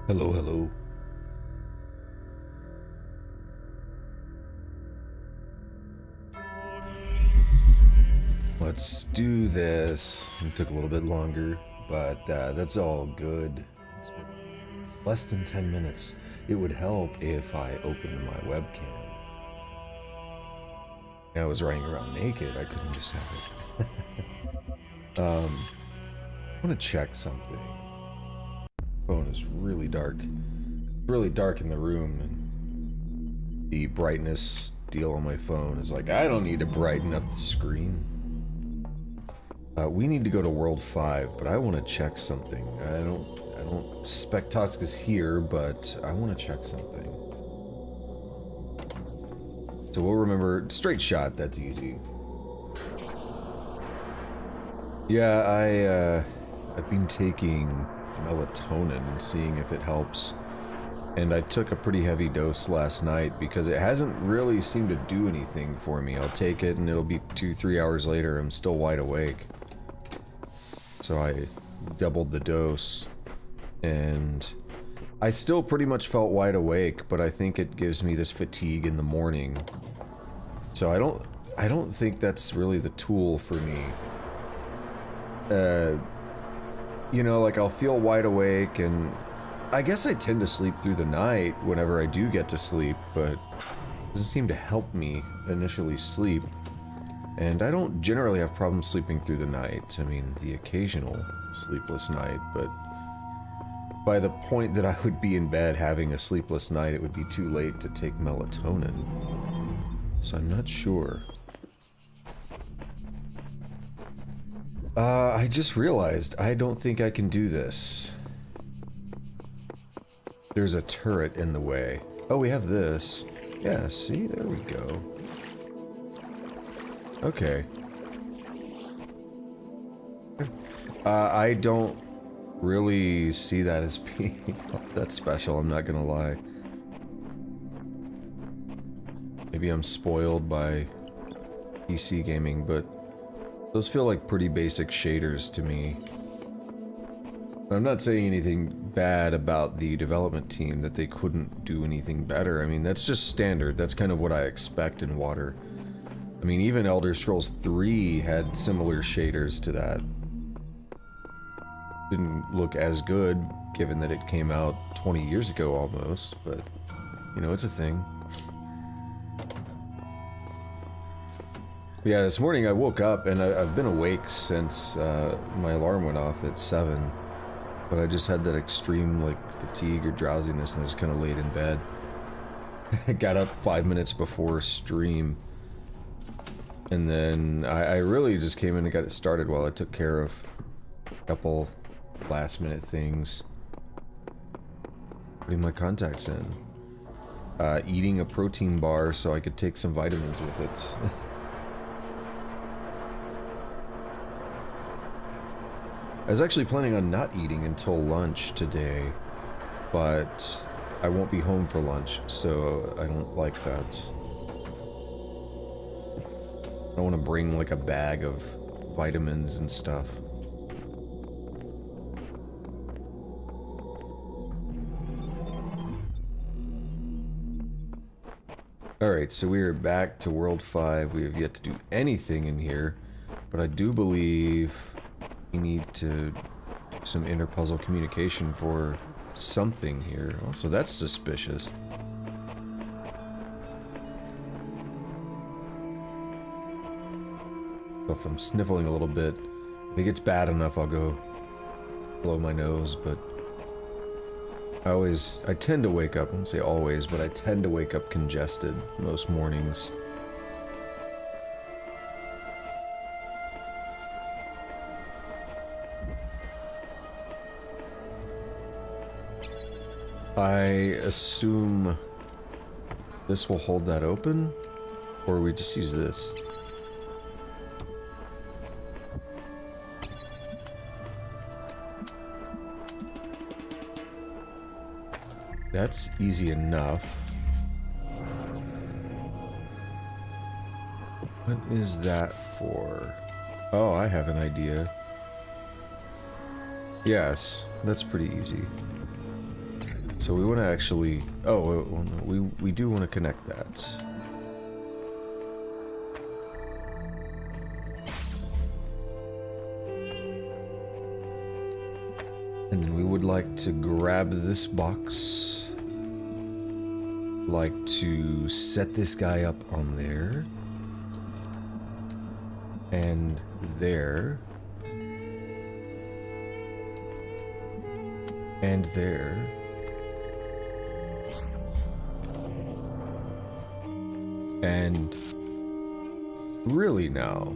Hello, hello. Let's do this. It took a little bit longer, but that's all good. It's been less than 10 minutes. It would help if I opened my webcam. I was running around naked. I couldn't just have it. I want to check something. Phone is really dark. It's really dark in the room, and the brightness deal on my phone is like, I don't need to brighten up the screen. We need to go to World 5, but I want to check something. I don't suspect Tusk is here, but I want to check something. So we'll remember straight shot. That's easy. Yeah, I've been taking melatonin, seeing if it helps. And I took a pretty heavy dose last night because it hasn't really seemed to do anything for me. I'll take it and it'll be 2-3 hours later I'm still wide awake. So I doubled the dose, and I still pretty much felt wide awake, but I think it gives me this fatigue in the morning. So I don't think that's really the tool for me. You know, like I'll feel wide awake, and I guess I tend to sleep through the night whenever I do get to sleep, but it doesn't seem to help me initially sleep. And I don't generally have problems sleeping through the night. I mean, the occasional sleepless night, but by the point that I would be in bed having a sleepless night, it would be too late to take melatonin. So I'm not sure. I just realized I don't think I can do this. There's a turret in the way. Oh, we have this. Yeah, see? There we go. Okay. I don't really see that as being that special, I'm not gonna lie. Maybe I'm spoiled by PC gaming, but those feel like pretty basic shaders to me. I'm not saying anything bad about the development team, that they couldn't do anything better. I mean, that's just standard. That's kind of what I expect in water. I mean, even Elder Scrolls 3 had similar shaders to that. Didn't look as good, given that it came out 20 years ago almost, but, you know, it's a thing. But yeah, this morning I woke up, and I've been awake since my alarm went off at 7. But I just had that extreme, like, fatigue or drowsiness, and I just kind of laid in bed. I got up 5 minutes before stream. And then I really just came in and got it started while I took care of a couple last minute things. Putting my contacts in. Eating a protein bar so I could take some vitamins with it. I was actually planning on not eating until lunch today, but I won't be home for lunch, so I don't like that. I want to bring like a bag of vitamins and stuff. Alright, so we are back to World 5. We have yet to do anything in here, but I do believe we need to do some interpuzzle communication for something here. Also, that's suspicious. If I'm sniffling a little bit, if it gets bad enough, I'll go blow my nose, but I tend to wake up, I won't say always, but I tend to wake up congested most mornings. I assume this will hold that open, or we just use this. That's easy enough. What is that for? Oh, I have an idea. Yes, that's pretty easy. So we want to actually... Oh, well, no, we do want to connect that. And then we would like to grab this box. Like to set this guy up on there. And there. And there. And really now.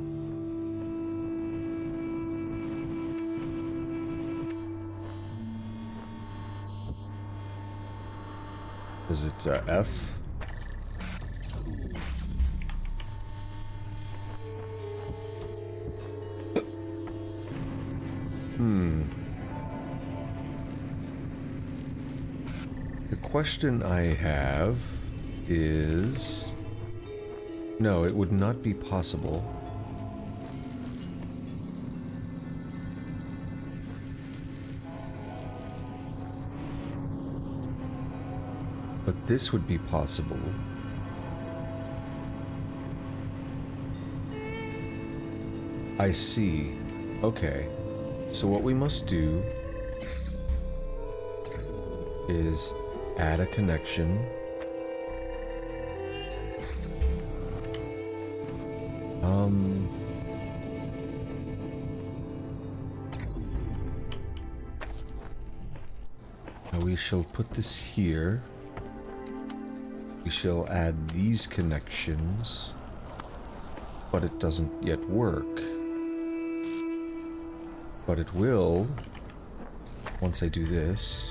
Is it F? The question I have is... No, it would not be possible. But this would be possible. I see. Okay. So what we must do is add a connection. Now we shall put this here. We shall add these connections, but it doesn't yet work. But it will, once I do this.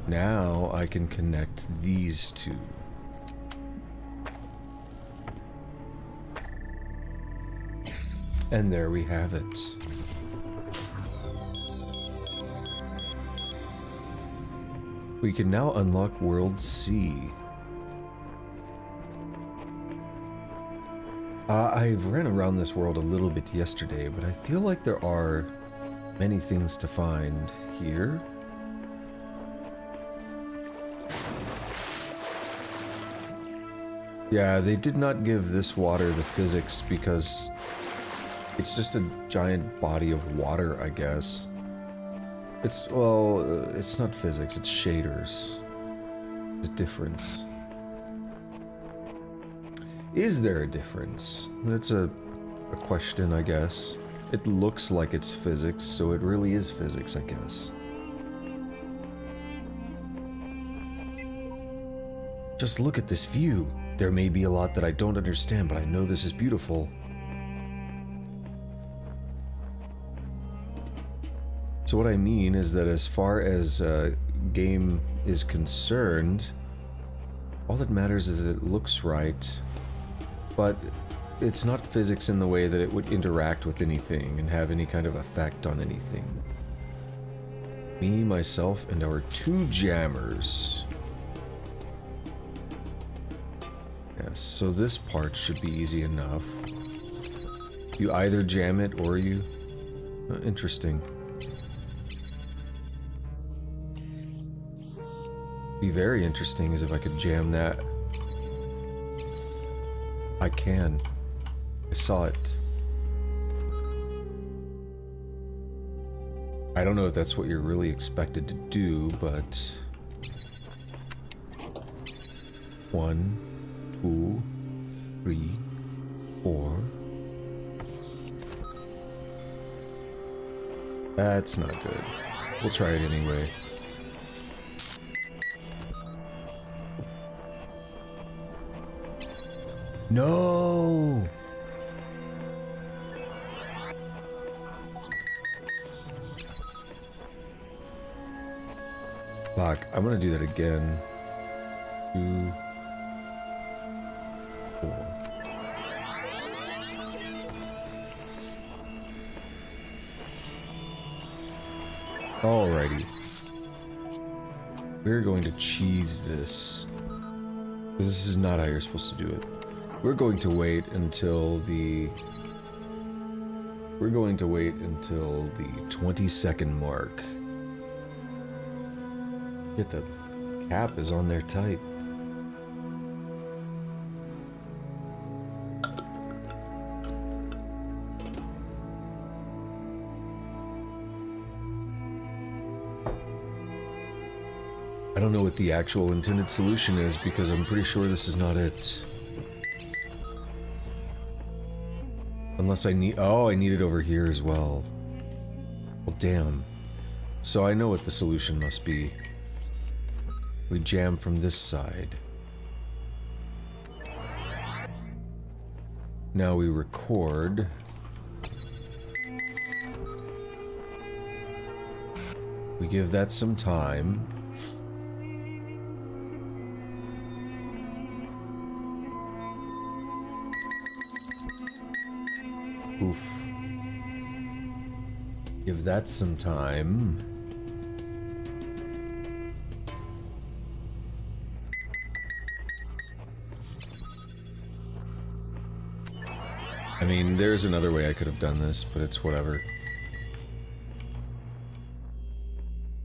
Now I can connect these two. And there we have it. We can now unlock World C. I ran around this world a little bit yesterday, but I feel like there are many things to find here. Yeah, they did not give this water the physics because it's just a giant body of water, I guess. It's, well, it's not physics, it's shaders. The difference. Is there a difference? That's a question, I guess. It looks like it's physics, so it really is physics, I guess. Just look at this view. There may be a lot that I don't understand, but I know this is beautiful. So what I mean is that as far as game is concerned, all that matters is that it looks right, but it's not physics in the way that it would interact with anything and have any kind of effect on anything. Me, myself, and our two jammers. Yes, so this part should be easy enough. You either jam it or you... interesting. Be very interesting is if I could jam that. I can. I saw it. I don't know if that's what you're really expected to do, but... 1, 2, 3, 4. That's not good. We'll try it anyway. No! Fuck, I'm gonna do that again. 2, 4. Alrighty. We're going to cheese this. This is not how you're supposed to do it. We're going to wait until the... 20-second mark. Shit, the cap is on there tight. I don't know what the actual intended solution is because I'm pretty sure this is not it. Unless I need... Oh, I need it over here as well. Well, damn. So I know what the solution must be. We jam from this side. Now we record. We give that some time. Oof. Give that some time. I mean, there's another way I could have done this, but it's whatever.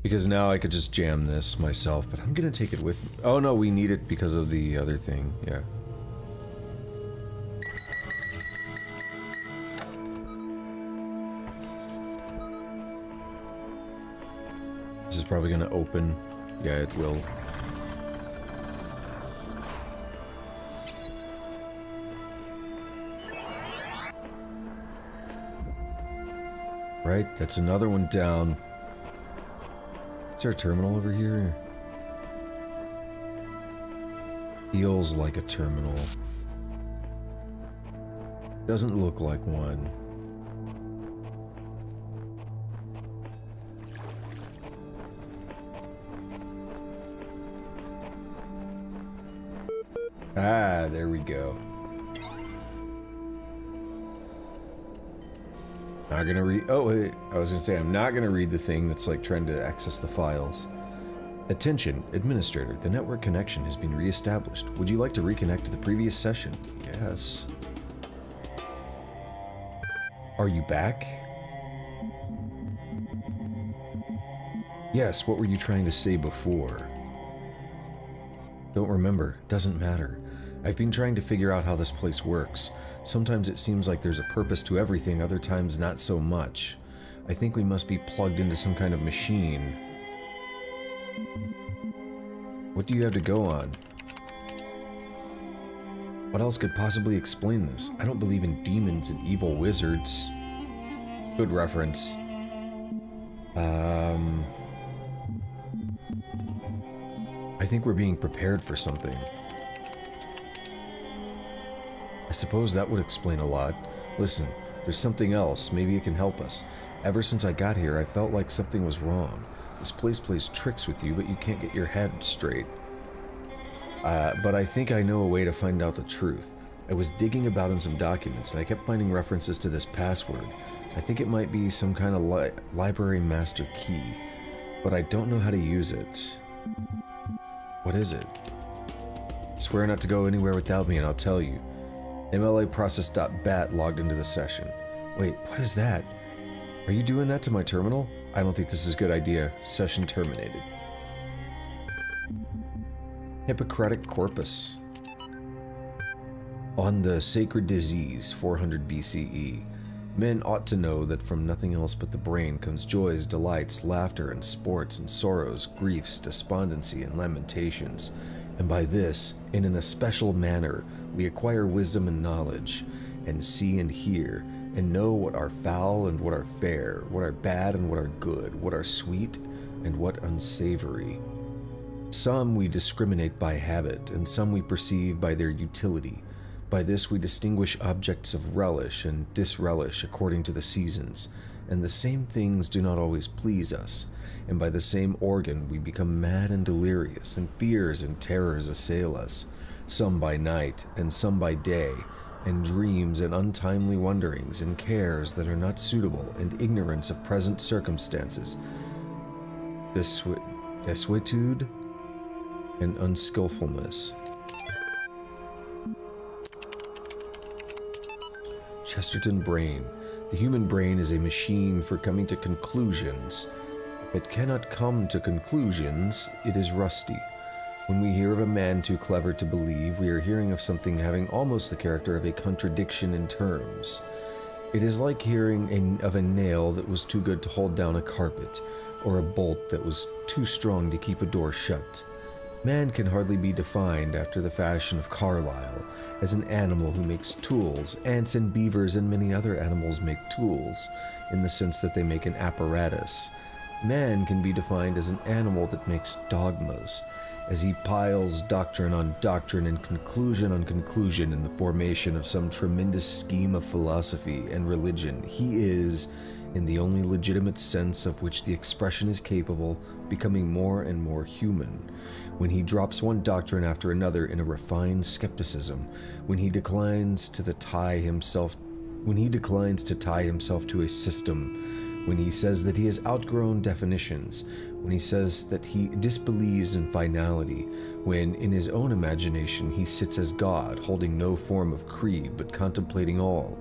Because now I could just jam this myself, but I'm gonna take it with me. Oh no, we need it because of the other thing, yeah. This is probably gonna open. Yeah, it will. Right, that's another one down. Is there a terminal over here? Feels like a terminal. Doesn't look like one. Ah, there we go. Not gonna read. Oh, wait. I was gonna say, I'm not gonna read the thing that's like trying to access the files. Attention, administrator. The network connection has been reestablished. Would you like to reconnect to the previous session? Yes. Are you back? Yes, what were you trying to say before? Don't remember. Doesn't matter. I've been trying to figure out how this place works. Sometimes it seems like there's a purpose to everything, other times not so much. I think we must be plugged into some kind of machine. What do you have to go on? What else could possibly explain this? I don't believe in demons and evil wizards. Good reference. I think we're being prepared for something. I suppose that would explain a lot. Listen, there's something else. Maybe it can help us. Ever since I got here, I felt like something was wrong. This place plays tricks with you, but you can't get your head straight. But I think I know a way to find out the truth. I was digging about in some documents, and I kept finding references to this password. I think it might be some kind of library master key, but I don't know how to use it. What is it? Swear not to go anywhere without me, and I'll tell you. MLA process.bat logged into the session. Wait, what is that? Are you doing that to my terminal? I don't think this is a good idea. Session terminated. Hippocratic Corpus. On the Sacred Disease, 400 BCE. Men ought to know that from nothing else but the brain comes joys, delights, laughter, and sports, and sorrows, griefs, despondency, and lamentations. And by this, in an especial manner, we acquire wisdom and knowledge, and see and hear, and know what are foul and what are fair, what are bad and what are good, what are sweet and what unsavory. Some we discriminate by habit, and some we perceive by their utility. By this we distinguish objects of relish and disrelish according to the seasons, and the same things do not always please us, and by the same organ we become mad and delirious, and fears and terrors assail us, some by night and some by day, and dreams and untimely wonderings and cares that are not suitable, and ignorance of present circumstances, desuetude and unskillfulness. Chesterton brain. The human brain is a machine for coming to conclusions. It cannot come to conclusions, it is rusty. When we hear of a man too clever to believe, we are hearing of something having almost the character of a contradiction in terms. It is like hearing of a nail that was too good to hold down a carpet, or a bolt that was too strong to keep a door shut. Man can hardly be defined after the fashion of Carlyle as an animal who makes tools. Ants and beavers and many other animals make tools, in the sense that they make an apparatus. Man can be defined as an animal that makes dogmas, as he piles doctrine on doctrine and conclusion on conclusion in the formation of some tremendous scheme of philosophy and religion. He is, in the only legitimate sense of which the expression is capable, becoming more and more human. When he drops one doctrine after another in a refined skepticism, when he declines to tie himself to a system, when he says that he has outgrown definitions, when he says that he disbelieves in finality, when in his own imagination he sits as God, holding no form of creed but contemplating all,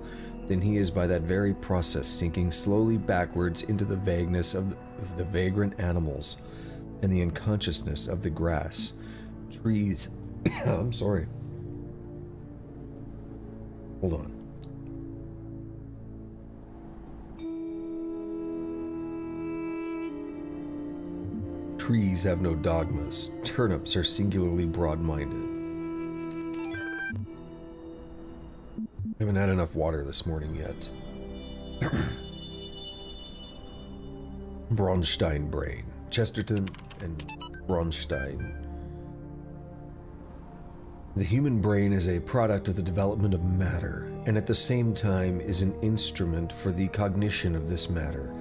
then he is by that very process sinking slowly backwards into the vagueness of the vagrant animals and the unconsciousness of the grass, trees. I'm sorry. Hold on. Trees have no dogmas. Turnips are singularly broad-minded. I haven't had enough water this morning yet. Bronstein brain. Chesterton and Bronstein. The human brain is a product of the development of matter, and at the same time is an instrument for the cognition of this matter.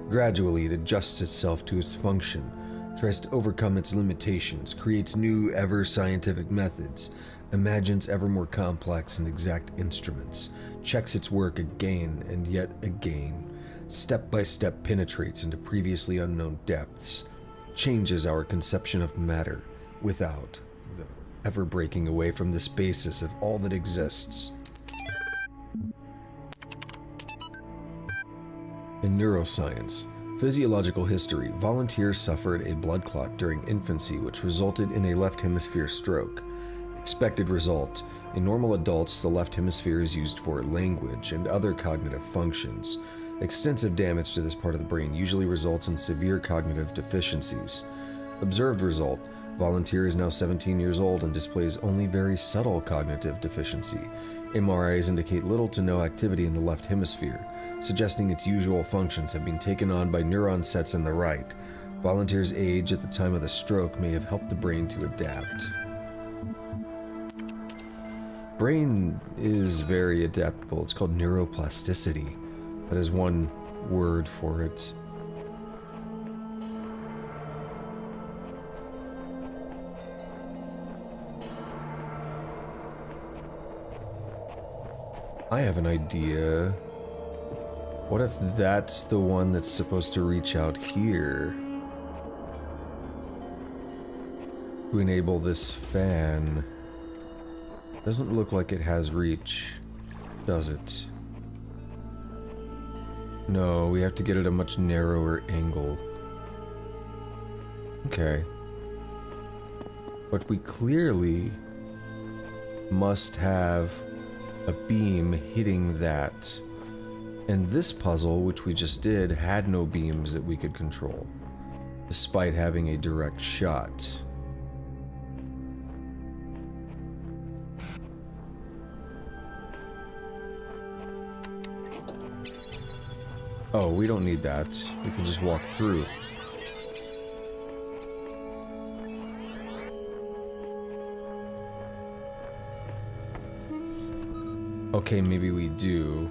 Gradually it adjusts itself to its function, tries to overcome its limitations, creates new, ever-scientific methods, imagines ever more complex and exact instruments, checks its work again and yet again, step by step penetrates into previously unknown depths, changes our conception of matter without ever breaking away from this basis of all that exists. In neuroscience, physiological history, volunteers suffered a blood clot during infancy which resulted in a left hemisphere stroke. Expected result: in normal adults, the left hemisphere is used for language and other cognitive functions. Extensive damage to this part of the brain usually results in severe cognitive deficiencies. Observed result: volunteer is now 17 years old and displays only very subtle cognitive deficiency. MRIs indicate little to no activity in the left hemisphere, suggesting its usual functions have been taken on by neuron sets in the right. Volunteer's age at the time of the stroke may have helped the brain to adapt. Brain is very adaptable. It's called neuroplasticity. That is one word for it. I have an idea. What if that's the one that's supposed to reach out here to enable this fan? Doesn't look like it has reach, does it? No, we have to get at a much narrower angle. Okay. But we clearly must have a beam hitting that. And this puzzle, which we just did, had no beams that we could control, despite having a direct shot. Oh, we don't need that. We can just walk through. Okay, maybe we do.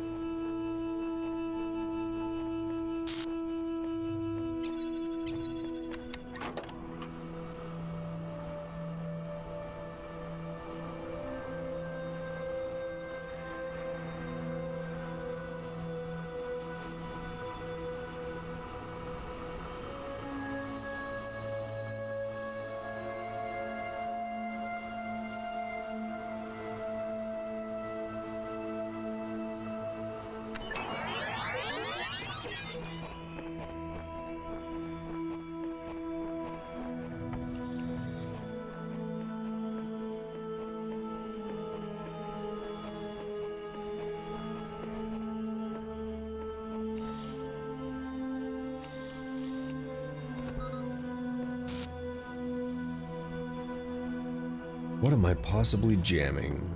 What am I possibly jamming?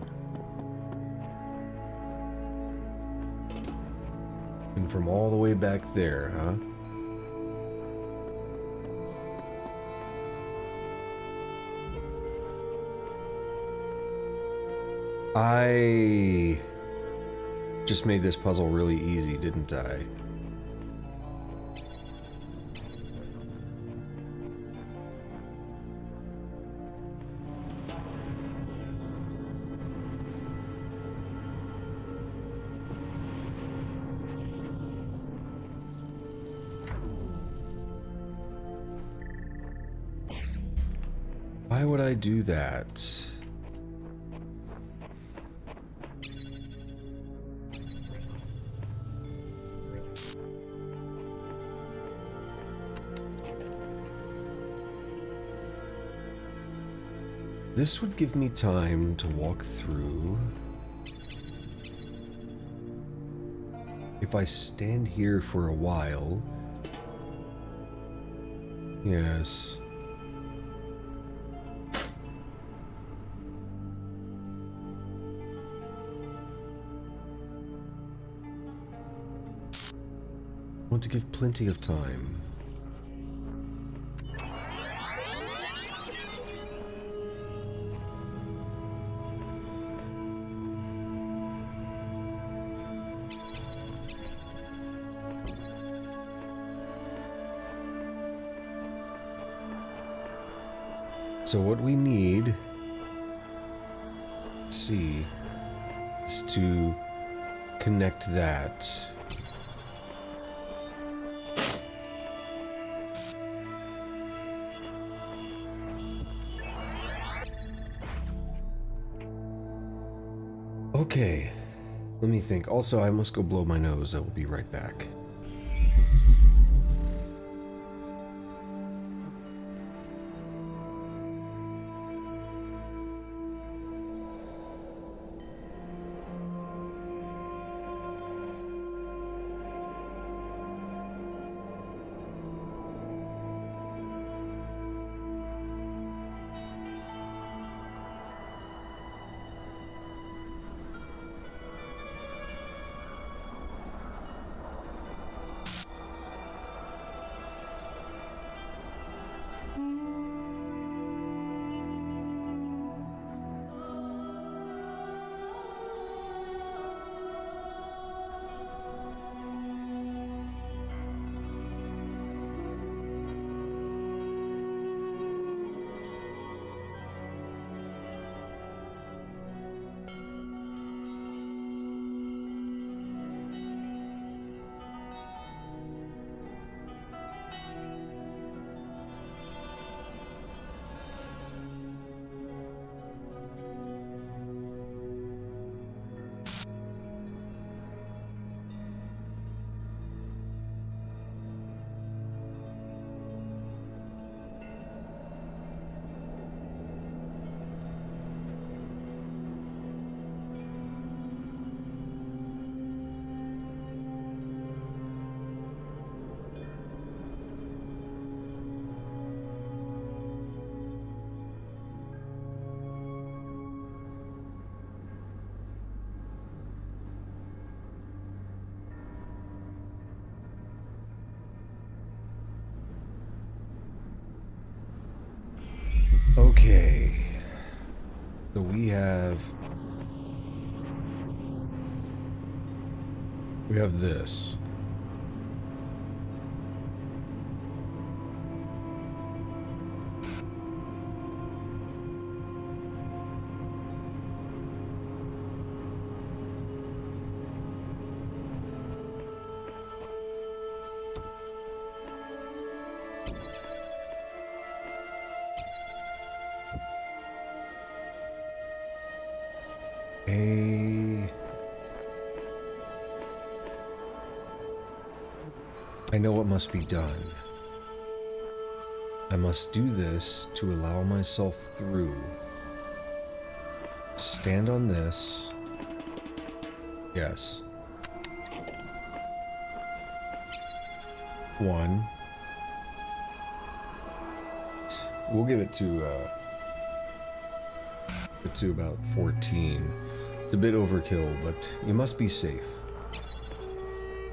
And from all the way back there, huh? I just made this puzzle really easy, didn't I? Why would I do that? This would give me time to walk through. If I stand here for a while. Yes. I want to give plenty of time. So what we need, see, is to connect that. Okay, let me think. Also, I must go blow my nose. I will be right back. Okay, so we have this. I know what must be done. I must do this to allow myself through. Stand on this. Yes. 1. We'll give it to Get to about 14. It's a bit overkill, but you must be safe.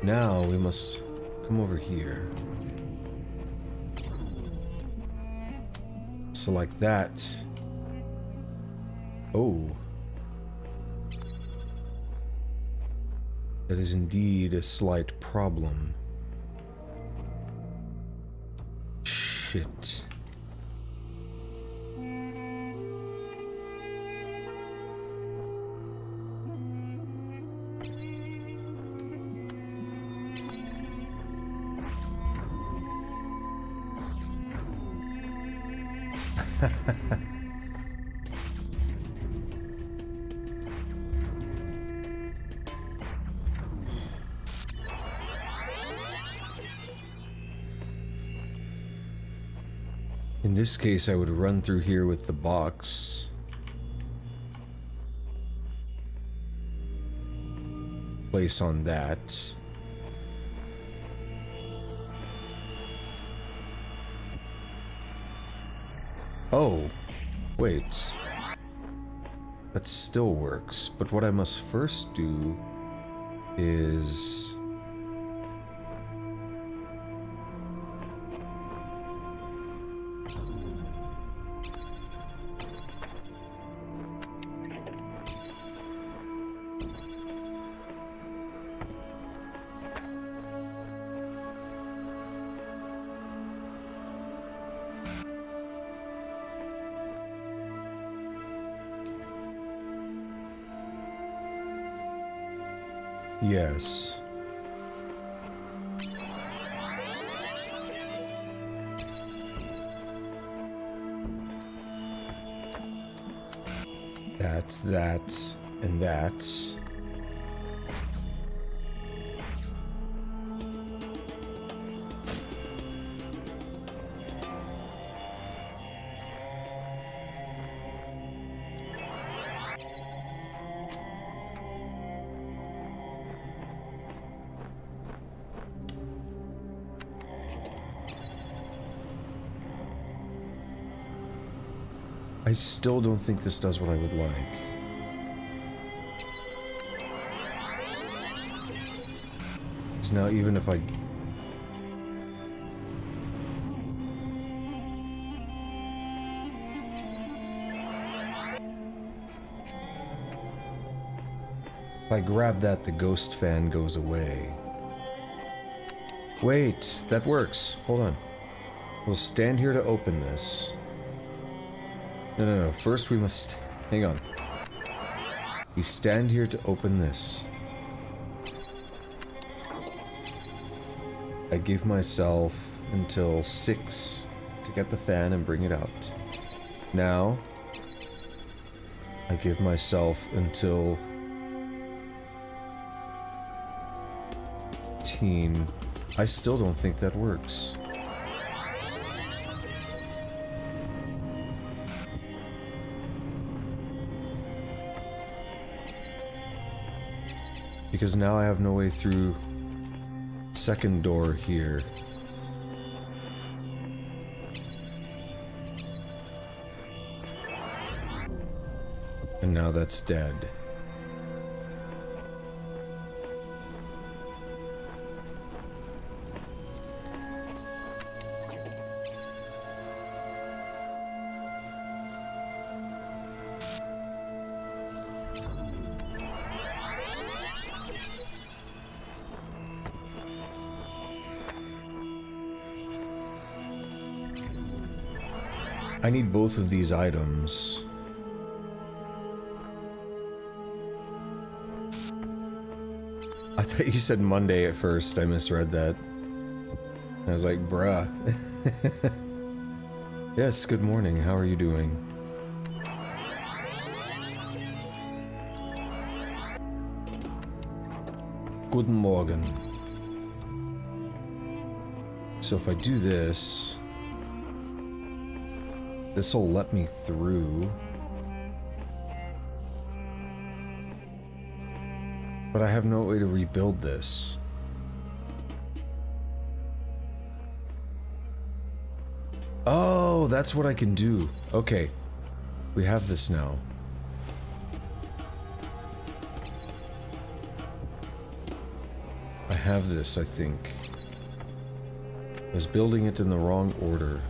Now we must come over here. So like that. Oh. That is indeed a slight problem. Shit. In this case, I would run through here with the box. Place on that. Oh, wait. That still works, but what I must first do is... Yes. That, and that. I still don't think this does what I would like. So now even if I... If I grab that, the ghost fan goes away. Wait, that works. Hold on. We'll stand here to open this. No. First we must... Hang on. We stand here to open this. I give myself until 6 to get the fan and bring it out. Now, I give myself until 18. I still don't think that works. Because now I have no way through second door here. And now that's dead. I need both of these items. I thought you said Monday at first. I misread that. I was like, bruh. Yes, good morning. How are you doing? Guten Morgen. So if I do this... This'll let me through. But I have no way to rebuild this. Oh, that's what I can do. Okay. We have this now. have this, I think. I was building it in the wrong order.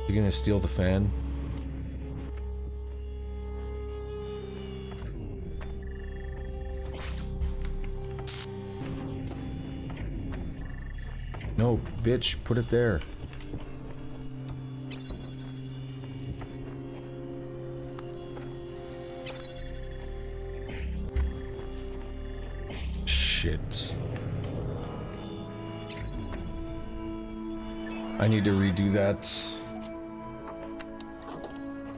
You gonna steal the fan? No, bitch, put it there. Shit. I need to redo that.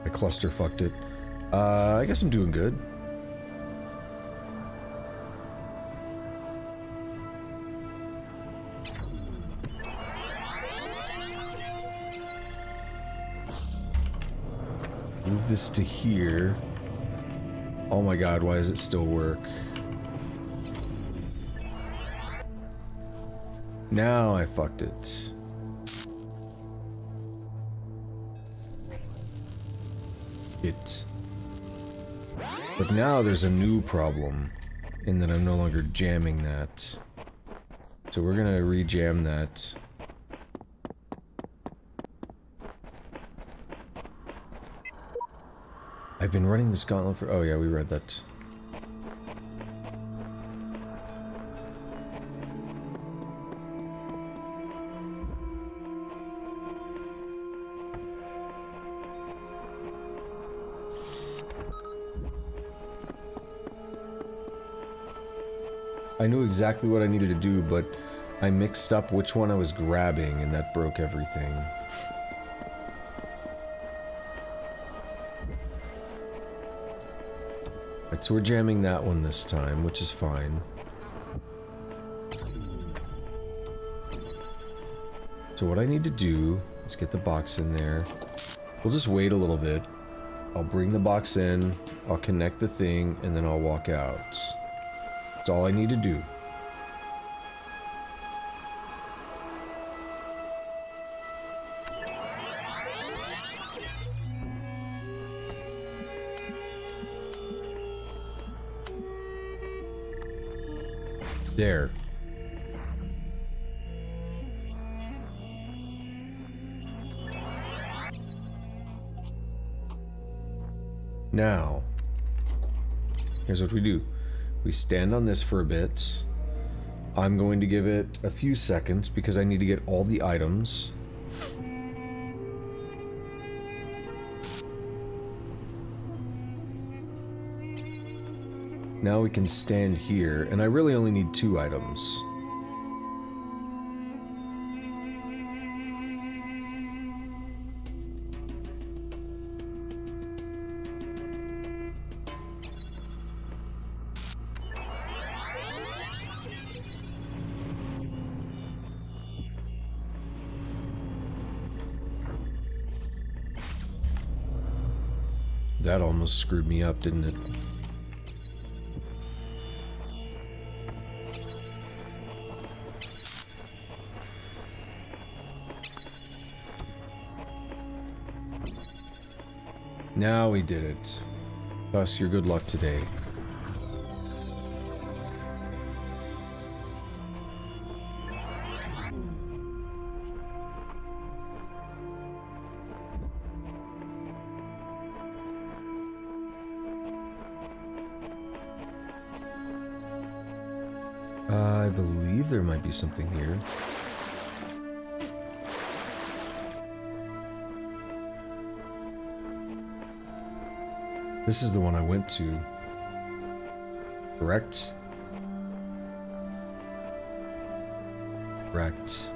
I cluster fucked it. I guess I'm doing good. Move this to here. Oh my god, why does it still work? Now I fucked it. But now there's a new problem in that I'm no longer jamming that. So we're gonna re-jam that. I've been running this gauntlet for— oh yeah, we read that. I knew exactly what I needed to do, but I mixed up which one I was grabbing, and that broke everything. Right, so we're jamming that one this time, which is fine. So what I need to do is get the box in there. We'll just wait a little bit. I'll bring the box in, I'll connect the thing, and then I'll walk out. That's all I need to do. There. Now, here's what we do. We stand on this for a bit. I'm going to give it a few seconds because I need to get all the items. Now we can stand here, and I really only need 2 items. That almost screwed me up, didn't it? Now we did it. Tusk, your good luck today. I believe there might be something here. This is the one I went to. Correct? Correct.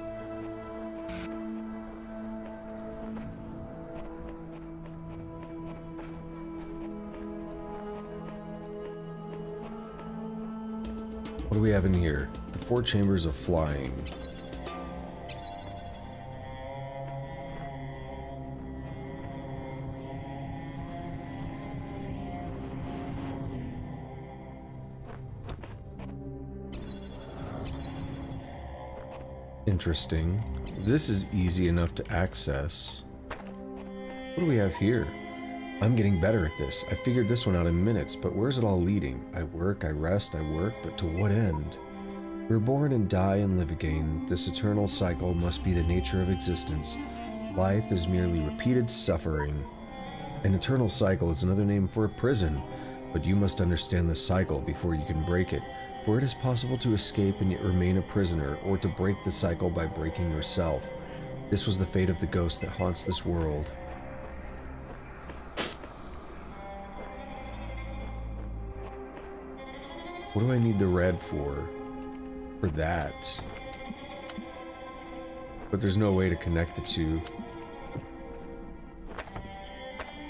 What do we have in here? The 4 chambers of flying. Interesting. This is easy enough to access. What do we have here? I'm getting better at this. I figured this one out in minutes, but where's it all leading? I work, I rest, I work, but to what end? We're born and die and live again. This eternal cycle must be the nature of existence. Life is merely repeated suffering. An eternal cycle is another name for a prison, but you must understand the cycle before you can break it, for it is possible to escape and yet remain a prisoner, or to break the cycle by breaking yourself. This was the fate of the ghost that haunts this world. What do I need the red for? For that. But there's no way to connect the two.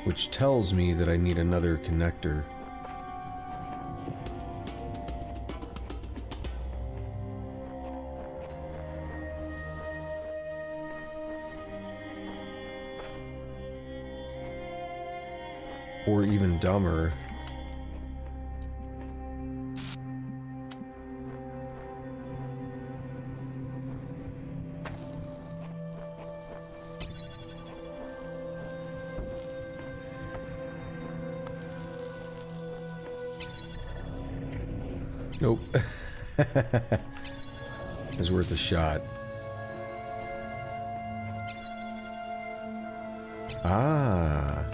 Which tells me that I need another connector. Or even dumber. Nope. It's worth a shot. Ah.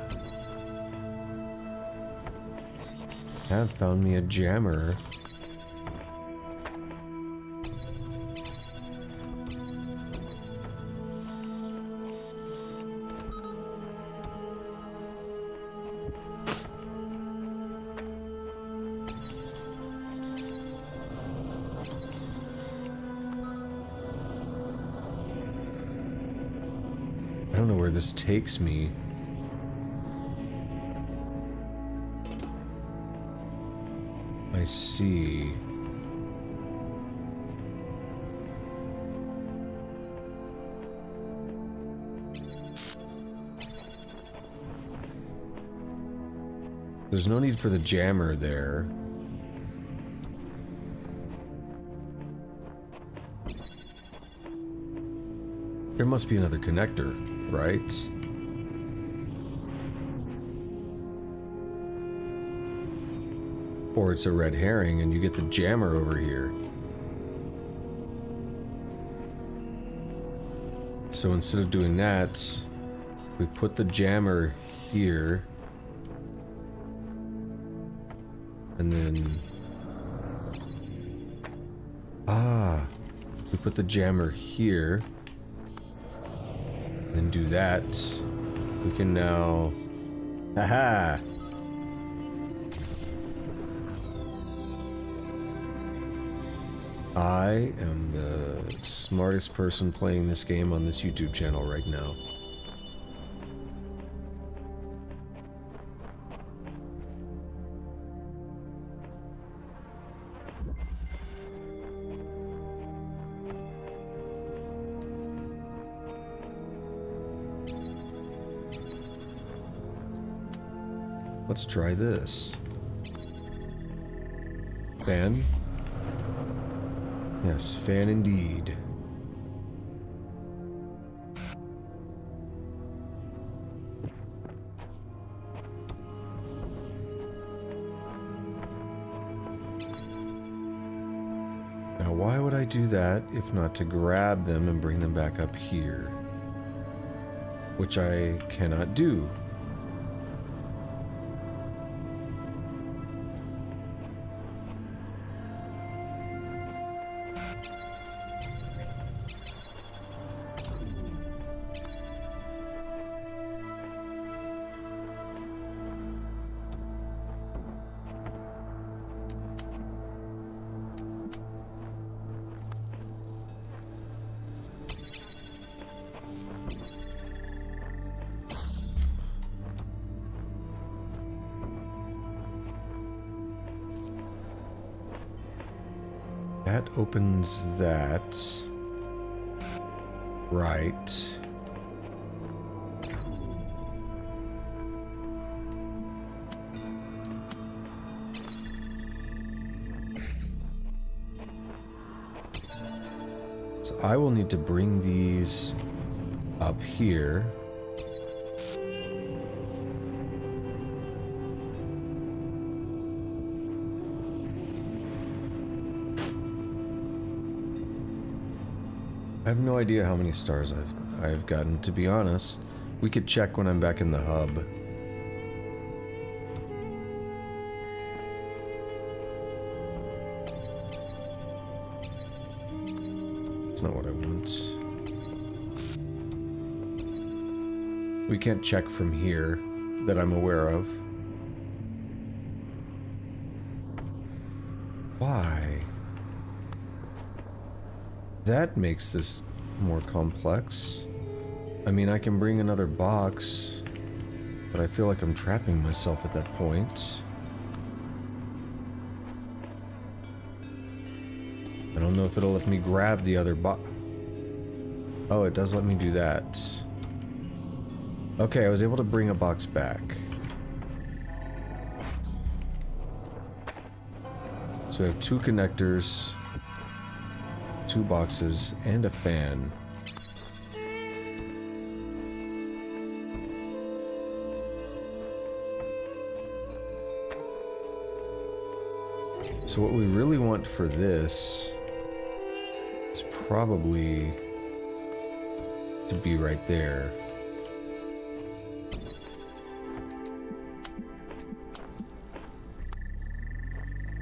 Have found me a jammer. I don't know where this takes me. I see. There's no need for the jammer there. There must be another connector, right? Or it's a red herring and you get the jammer over here. So instead of doing that, we put the jammer here. And then... we put the jammer here. Then do that. We can now... Haha! I am the smartest person playing this game on this YouTube channel right now. Let's try this. Fan? Yes, fan indeed. Now, why would I do that if not to grab them and bring them back up here? Which I cannot do. That opens that. Right. So I will need to bring these up here. I have no idea how many stars I've gotten, to be honest. We could check when I'm back in the hub. That's not what I want. We can't check from here that I'm aware of. Why? That makes this more complex. I mean, I can bring another box, but I feel like I'm trapping myself at that point. I don't know if it'll let me grab the other box. Oh, it does let me do that. Okay, I was able to bring a box back. So we have 2 connectors, 2 boxes, and a fan. So what we really want for this is probably to be right there.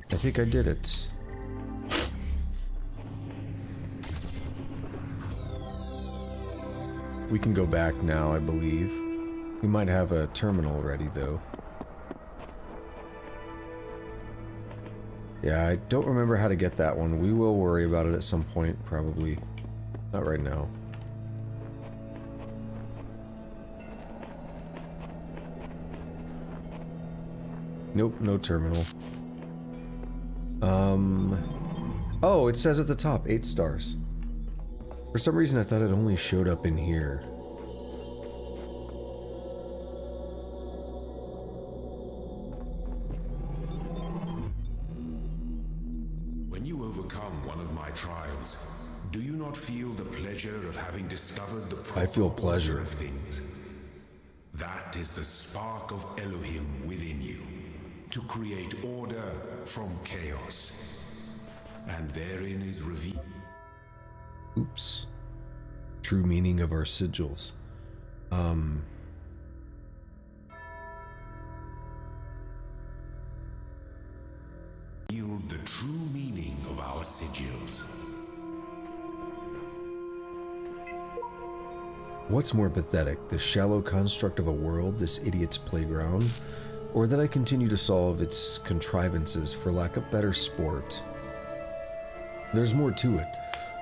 I think I did it. We can go back now, I believe. We might have a terminal ready, though. Yeah, I don't remember how to get that one. We will worry about it at some point, probably. Not right now. Nope, no terminal. Oh, it says at the top, 8 stars. For some reason, I thought it only showed up in here. When you overcome one of my trials, do you not feel the pleasure of having discovered the proper I feel pleasure order of things? That is the spark of Elohim within you, to create order from chaos. And therein is revealed. Oops. True meaning of our sigils. The true meaning of our sigils. What's more pathetic, the shallow construct of a world, this idiot's playground, or that I continue to solve its contrivances for lack of better sport? There's more to it.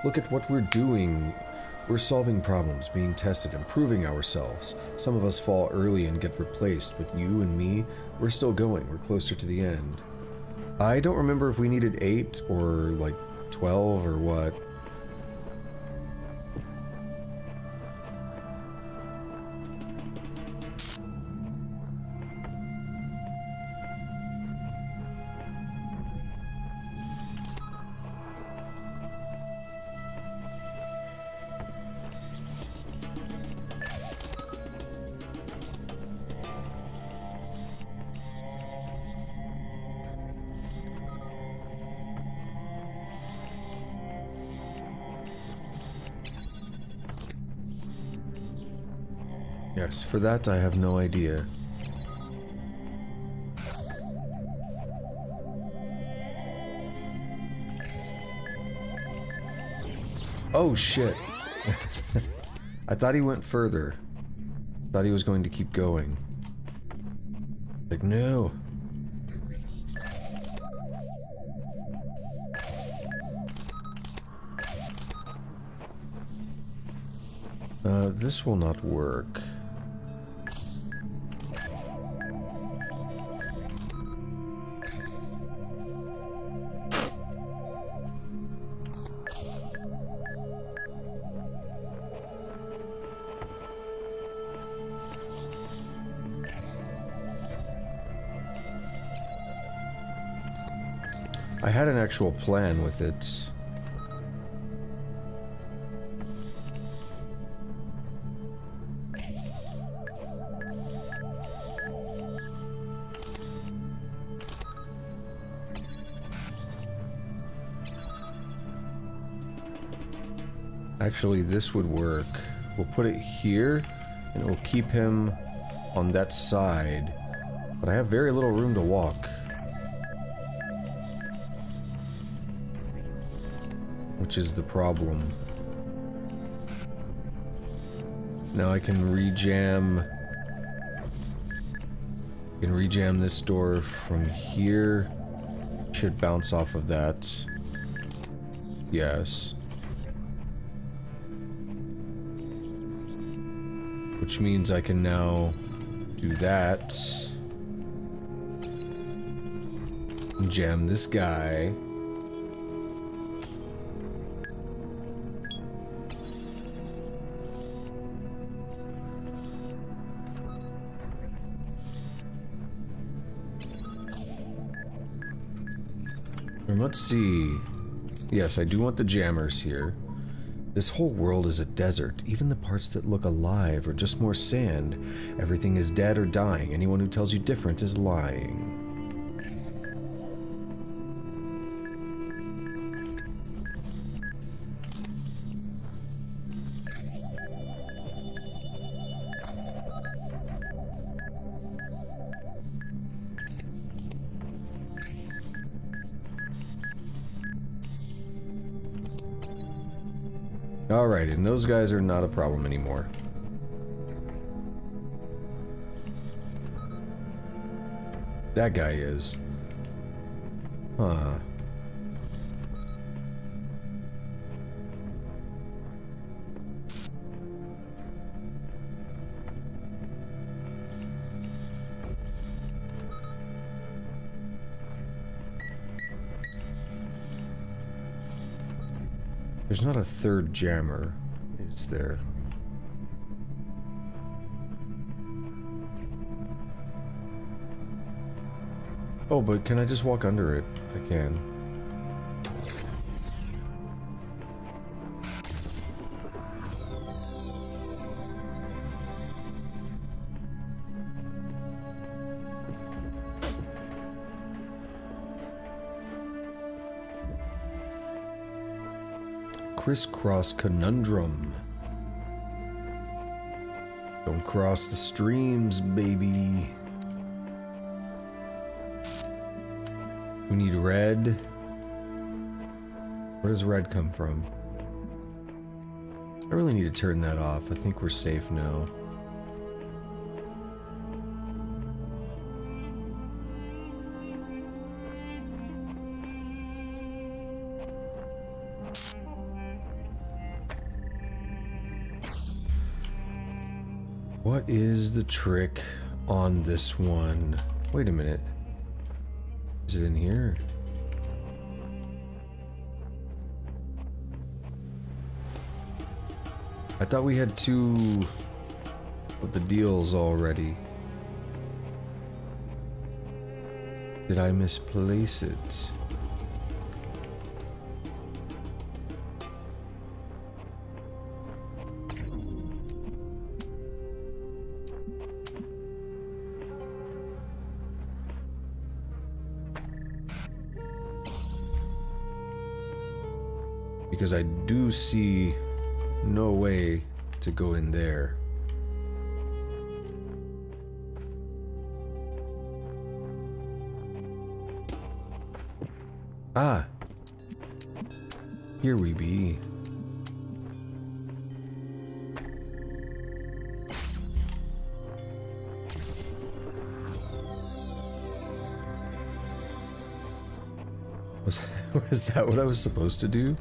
Look at what we're doing. We're solving problems, being tested, improving ourselves. Some of us fall early and get replaced, but you and me, we're still going. We're closer to the end. I don't remember if we needed 8 or like 12 or what. Yes, for that I have no idea. Oh shit. I thought he went further. Thought he was going to keep going. Like, no. This will not work. I had an actual plan with it. Actually, this would work. We'll put it here, and it will keep him on that side. But I have very little room to walk. Which is the problem. Now I can rejam... this door from here. Should bounce off of that. Yes. Which means I can now do that. And jam this guy. And let's see. Yes, I do want the jammers here. This whole world is a desert. Even the parts that look alive are just more sand. Everything is dead or dying. Anyone who tells you different is lying. Alright, and those guys are not a problem anymore. That guy is. Huh. There's not a third jammer, is there? Oh, but can I just walk under it? I can. Crisscross conundrum. Don't cross the streams, baby. We need red. Where does red come from? I really need to turn that off. I think we're safe now. What is the trick on this one? Wait a minute. Is it in here? I thought we had 2 of the deals already. Did I misplace it? Because I do see no way to go in there. Ah! Here we be. Was that what I was supposed to do?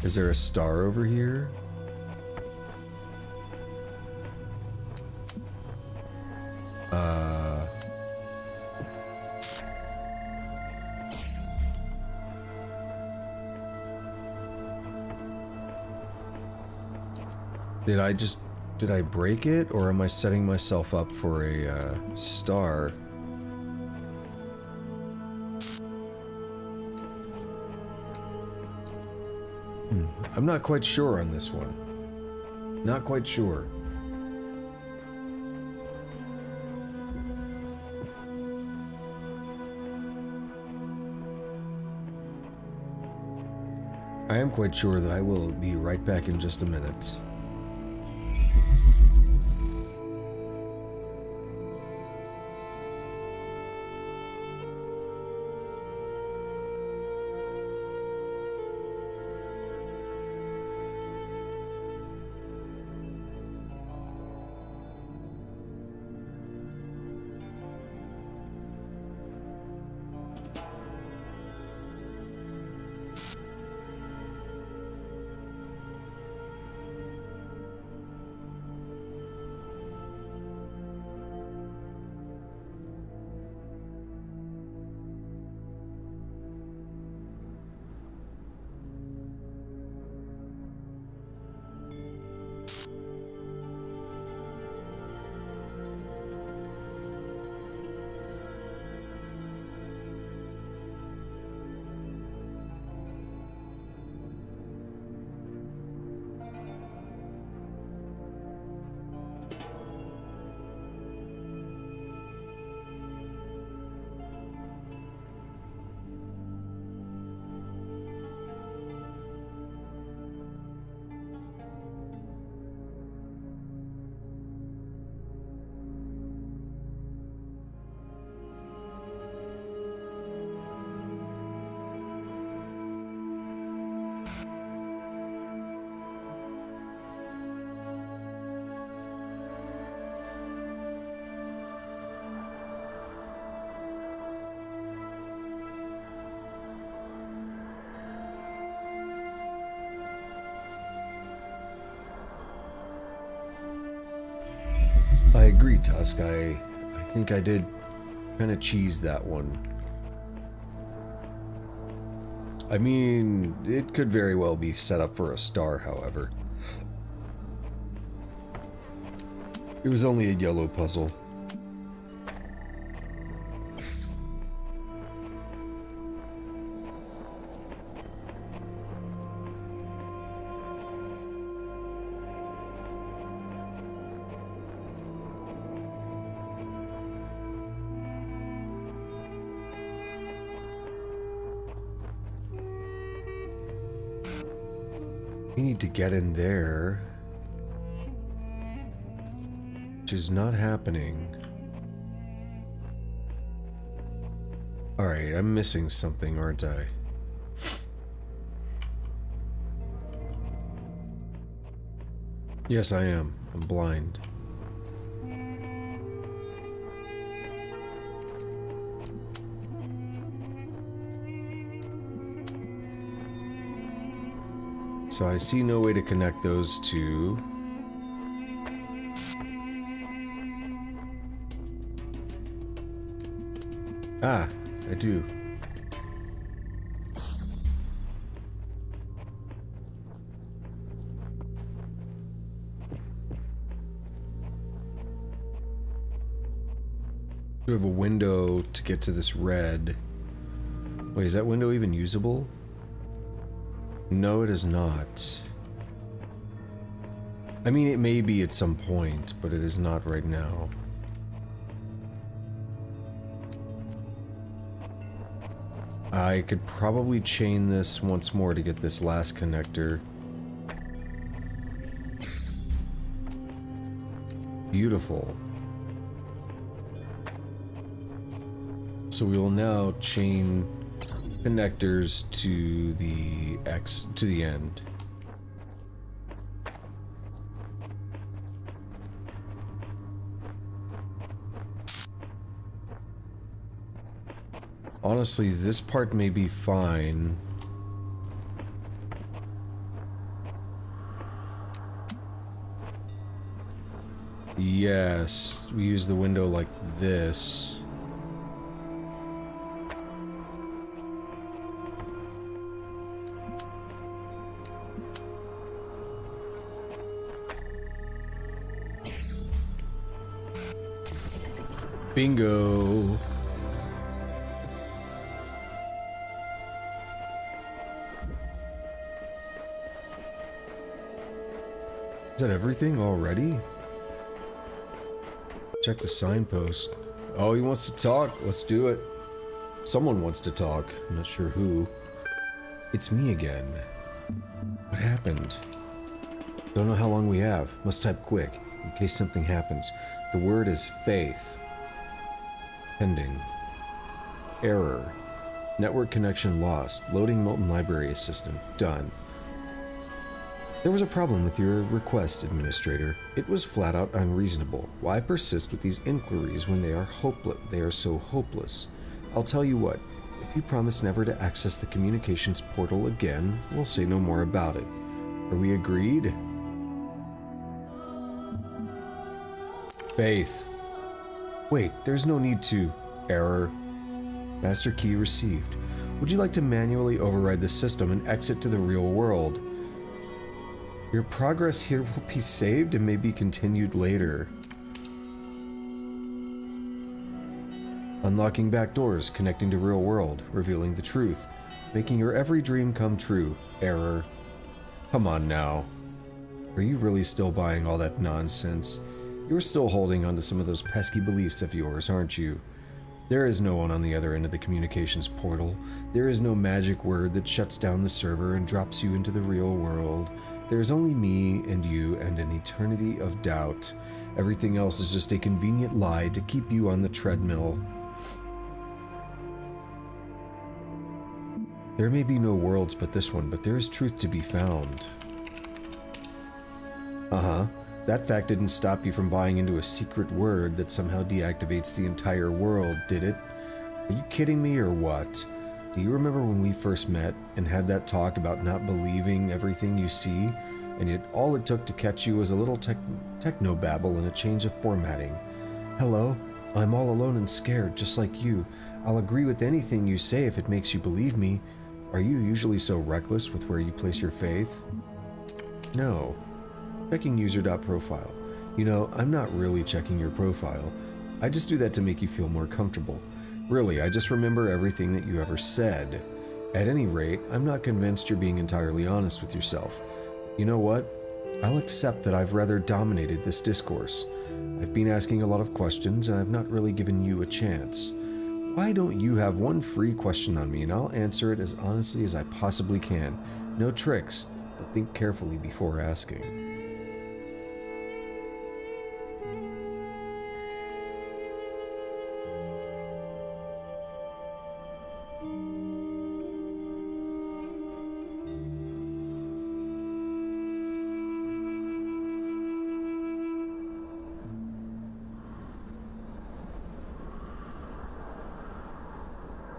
Is there a star over here? Did I break it, or am I setting myself up for a star? I'm not quite sure on this one. Not quite sure. I am quite sure that I will be right back in just a minute. I agree, Tusk. I think I did kind of cheese that one. I mean, it could very well be set up for a star, however. It was only a yellow puzzle. We need to get in there, which is not happening. Alright, I'm missing something, aren't I? Yes, I am. I'm blind. So I see no way to connect those two. Ah, I do. We have a window to get to this red. Wait, is that window even usable? No, it is not. I mean, it may be at some point, but it is not right now. I could probably chain this once more to get this last connector. Beautiful. So we will now chain connectors to the end. Honestly, this part may be fine. Yes, we use the window like this. Bingo. Is that everything already? Check the signpost. Oh, he wants to talk. Let's do it. Someone wants to talk. I'm not sure who. It's me again. What happened? Don't know how long we have. Must type quick, in case something happens. The word is faith. Pending. Error. Network connection lost. Loading Molten Library Assistant. Done. There was a problem with your request, Administrator. It was flat out unreasonable. Why persist with these inquiries when they are hopeless? They are so hopeless. I'll tell you what. If you promise never to access the communications portal again, we'll say no more about it. Are we agreed? Faith. Wait, there's no need to... Error. Master key received. Would you like to manually override the system and exit to the real world? Your progress here will be saved and may be continued later. Unlocking back doors, connecting to real world, revealing the truth, making your every dream come true. Error. Come on now. Are you really still buying all that nonsense? You're still holding onto some of those pesky beliefs of yours, aren't you? There is no one on the other end of the communications portal. There is no magic word that shuts down the server and drops you into the real world. There is only me and you and an eternity of doubt. Everything else is just a convenient lie to keep you on the treadmill. There may be no worlds but this one, but there is truth to be found. Uh-huh. That fact didn't stop you from buying into a secret word that somehow deactivates the entire world, did it? Are you kidding me or what? Do you remember when we first met and had that talk about not believing everything you see? And yet all it took to catch you was a little techno-babble and a change of formatting. Hello? I'm all alone and scared, just like you. I'll agree with anything you say if it makes you believe me. Are you usually so reckless with where you place your faith? No. Checking user.profile. You know, I'm not really checking your profile. I just do that to make you feel more comfortable. Really, I just remember everything that you ever said. At any rate, I'm not convinced you're being entirely honest with yourself. You know what? I'll accept that I've rather dominated this discourse. I've been asking a lot of questions and I've not really given you a chance. Why don't you have one free question on me and I'll answer it as honestly as I possibly can. No tricks, but think carefully before asking.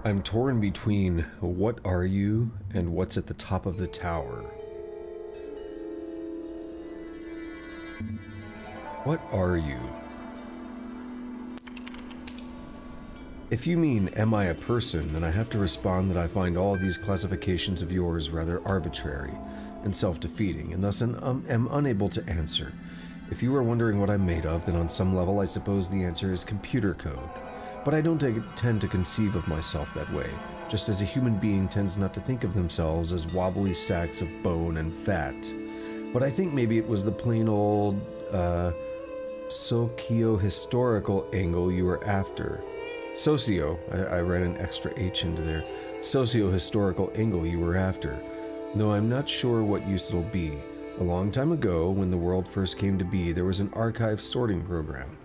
I'm torn between what are you and what's at the top of the tower. What are you? If you mean, am I a person, then I have to respond that I find all these classifications of yours rather arbitrary and self-defeating, and thus am unable to answer. If you are wondering what I'm made of, then on some level I suppose the answer is computer code. But I don't tend to conceive of myself that way, just as a human being tends not to think of themselves as wobbly sacks of bone and fat. But I think maybe it was the plain old, socio-historical angle you were after. Socio, I read an extra H into there. Socio-historical angle you were after, though I'm not sure what use it'll be. A long time ago, when the world first came to be, there was an archive sorting program.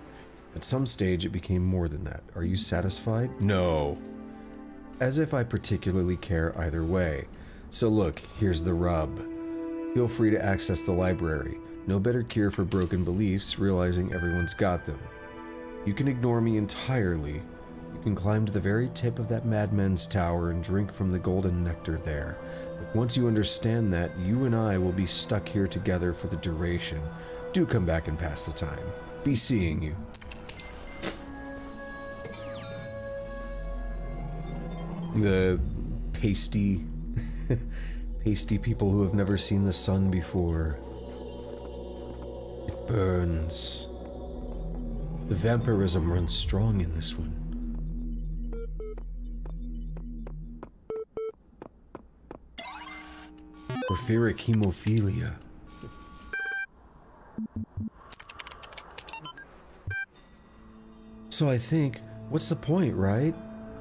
At some stage, it became more than that. Are you satisfied? No. As if I particularly care either way. So look, here's the rub. Feel free to access the library. No better cure for broken beliefs, realizing everyone's got them. You can ignore me entirely. You can climb to the very tip of that madman's tower and drink from the golden nectar there. But once you understand that, you and I will be stuck here together for the duration. Do come back and pass the time. Be seeing you. The pasty people who have never seen the sun before. It burns. The vampirism runs strong in this one. Porphyric hemophilia. So I think, what's the point, right?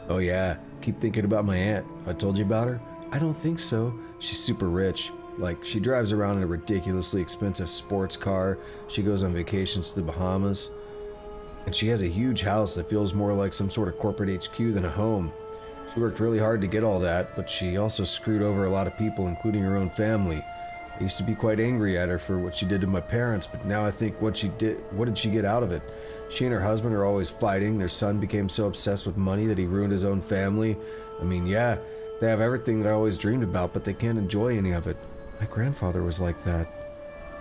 Oh yeah, keep thinking about my aunt. Have I told you about her? I don't think so. She's super rich. Like, she drives around in a ridiculously expensive sports car, she goes on vacations to the Bahamas, and she has a huge house that feels more like some sort of corporate HQ than a home. She worked really hard to get all that, but she also screwed over a lot of people, including her own family. I used to be quite angry at her for what she did to my parents, but now I think what did she get out of it? She and her husband are always fighting. Their son became so obsessed with money that he ruined his own family. I mean, yeah, they have everything that I always dreamed about, but they can't enjoy any of it. My grandfather was like that.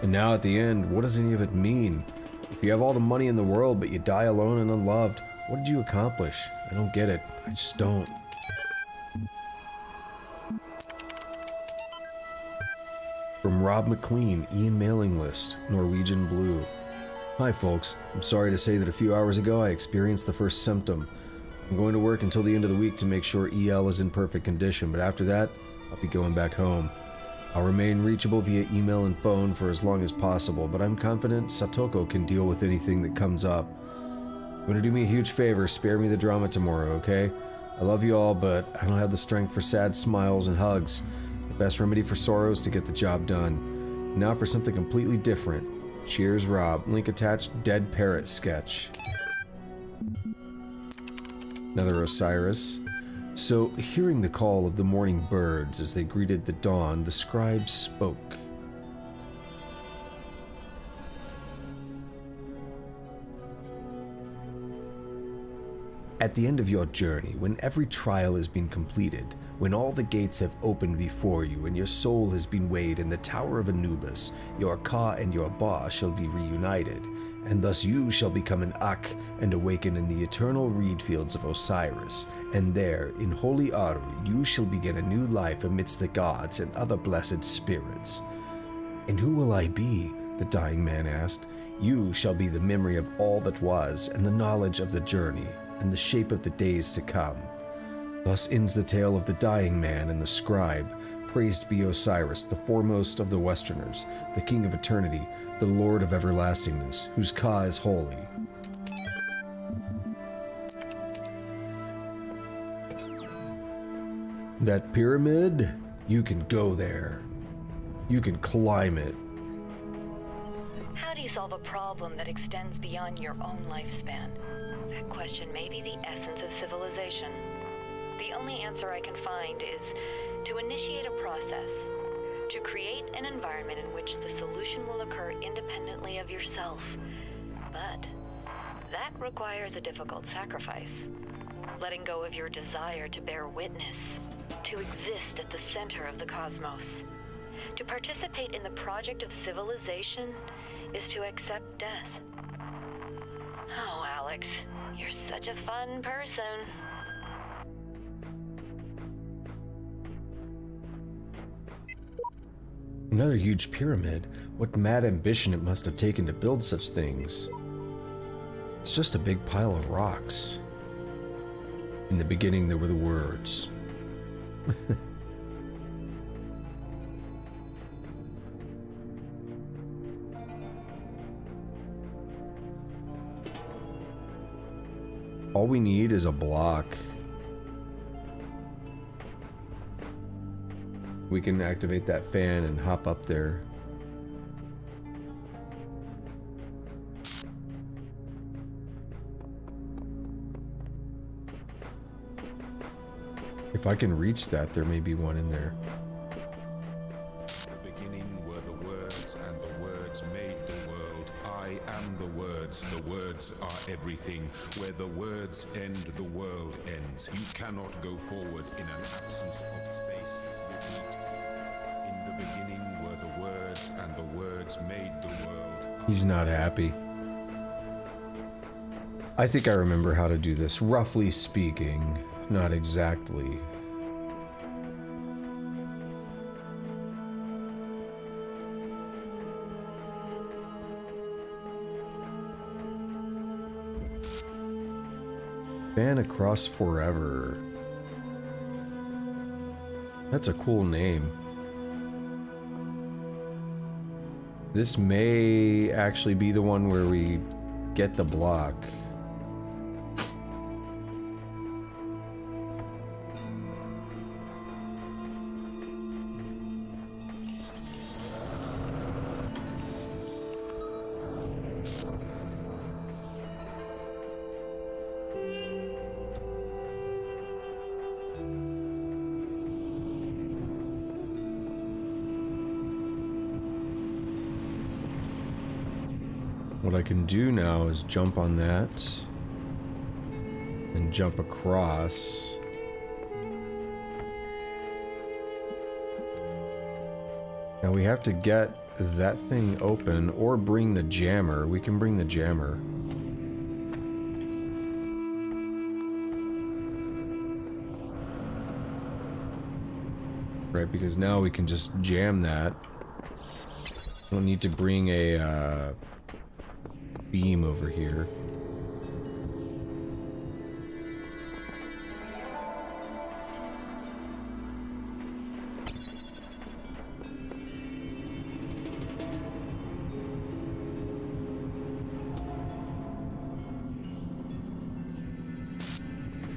And now at the end, what does any of it mean? If you have all the money in the world, but you die alone and unloved, what did you accomplish? I don't get it. I just don't. From Rob McLean, Ian Mailing List, Norwegian Blue. Hi folks, I'm sorry to say that a few hours ago I experienced the first symptom. I'm going to work until the end of the week to make sure EL is in perfect condition, but after that, I'll be going back home. I'll remain reachable via email and phone for as long as possible, but I'm confident Satoko can deal with anything that comes up. You're gonna do me a huge favor, spare me the drama tomorrow, okay? I love you all, but I don't have the strength for sad smiles and hugs. The best remedy for sorrow is to get the job done. Now for something completely different. Cheers, Rob. Link attached, dead parrot sketch. Another Osiris. So, hearing the call of the morning birds as they greeted the dawn, the scribe spoke. At the end of your journey, when every trial has been completed, when all the gates have opened before you and your soul has been weighed in the Tower of Anubis, your Ka and your Ba shall be reunited, and thus you shall become an Ak and awaken in the eternal reed fields of Osiris, and there, in holy Aru, you shall begin a new life amidst the gods and other blessed spirits. And who will I be? The dying man asked. You shall be the memory of all that was, and the knowledge of the journey, and the shape of the days to come. Thus ends the tale of the dying man and the scribe. Praised be Osiris, the foremost of the Westerners, the king of eternity, the lord of everlastingness, whose Ka is holy. That pyramid? You can go there. You can climb it. How do you solve a problem that extends beyond your own lifespan? That question may be the essence of civilization. The only answer I can find is to initiate a process, to create an environment in which the solution will occur independently of yourself. But that requires a difficult sacrifice. Letting go of your desire to bear witness, to exist at the center of the cosmos. To participate in the project of civilization is to accept death. Oh, Alex, you're such a fun person. Another huge pyramid. What mad ambition it must have taken to build such things. It's just a big pile of rocks. In the beginning, there were the words. All we need is a block. We can activate that fan and hop up there. If I can reach that, there may be one in there. The beginning were the words, and the words made the world. I am the words are everything. Where the words end, the world ends. You cannot go forward in an absence of space. Repeat. In the beginning were the words, and the words made the world. He's not happy. I think I remember how to do this, roughly speaking. Not exactly. Fan Across Forever. That's a cool name. This may actually be the one where we get the block. What I can do now is jump on that and jump across. Now we have to get that thing open or bring the jammer. We can bring the jammer. Right, because now we can just jam that. Don't need to bring a beam over here.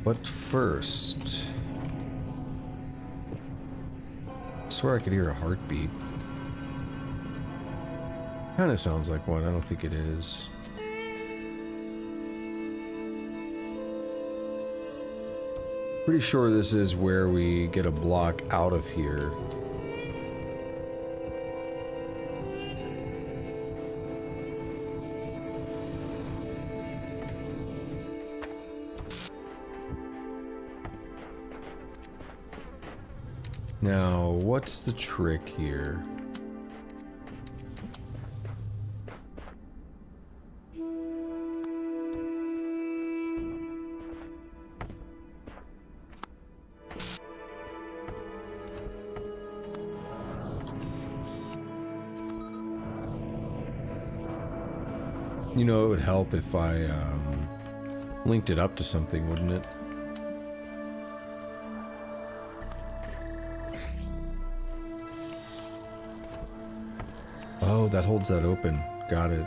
But first, I swear I could hear a heartbeat. Kinda sounds like one, I don't think it is. Pretty sure this is where we get a block out of here. Now, what's the trick here? You know, it would help if I linked it up to something, wouldn't it? Oh, that holds that open. Got it.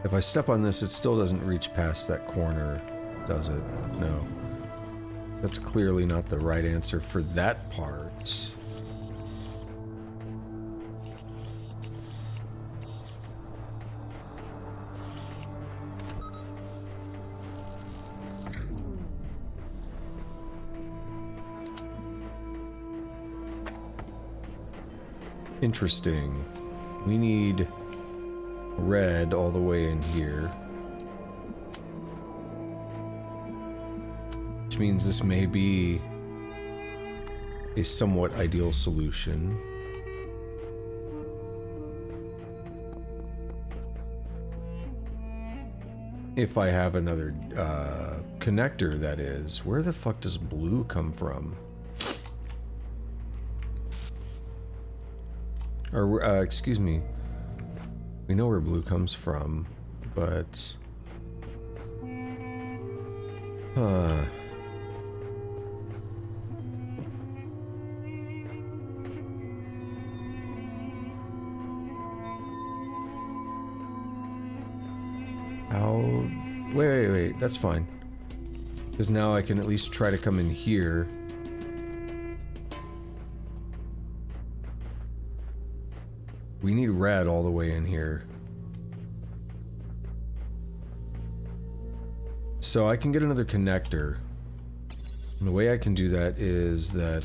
If I step on this, it still doesn't reach past that corner, does it? No. That's clearly not the right answer for that part. Interesting. We need red all the way in here. Which means this may be a somewhat ideal solution. If I have another connector, that is. Where the fuck does blue come from? Or, excuse me. We know where blue comes from, but... How... Wait, that's fine. Because now I can at least try to come in here. We need red all the way in here. So I can get another connector. And the way I can do that is that...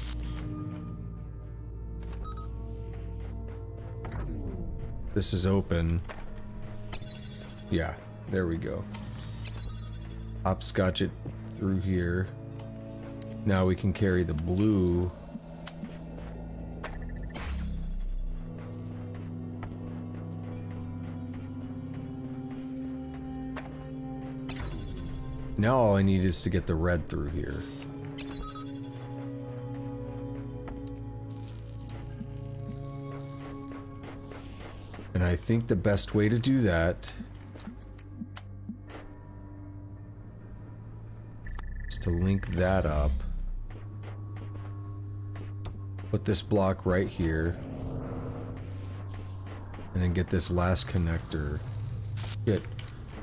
This is open. Yeah, there we go. Hopscotch it through here. Now we can carry the blue. Now all I need is to get the red through here. And I think the best way to do that is to link that up. Put this block right here. And then get this last connector. Good.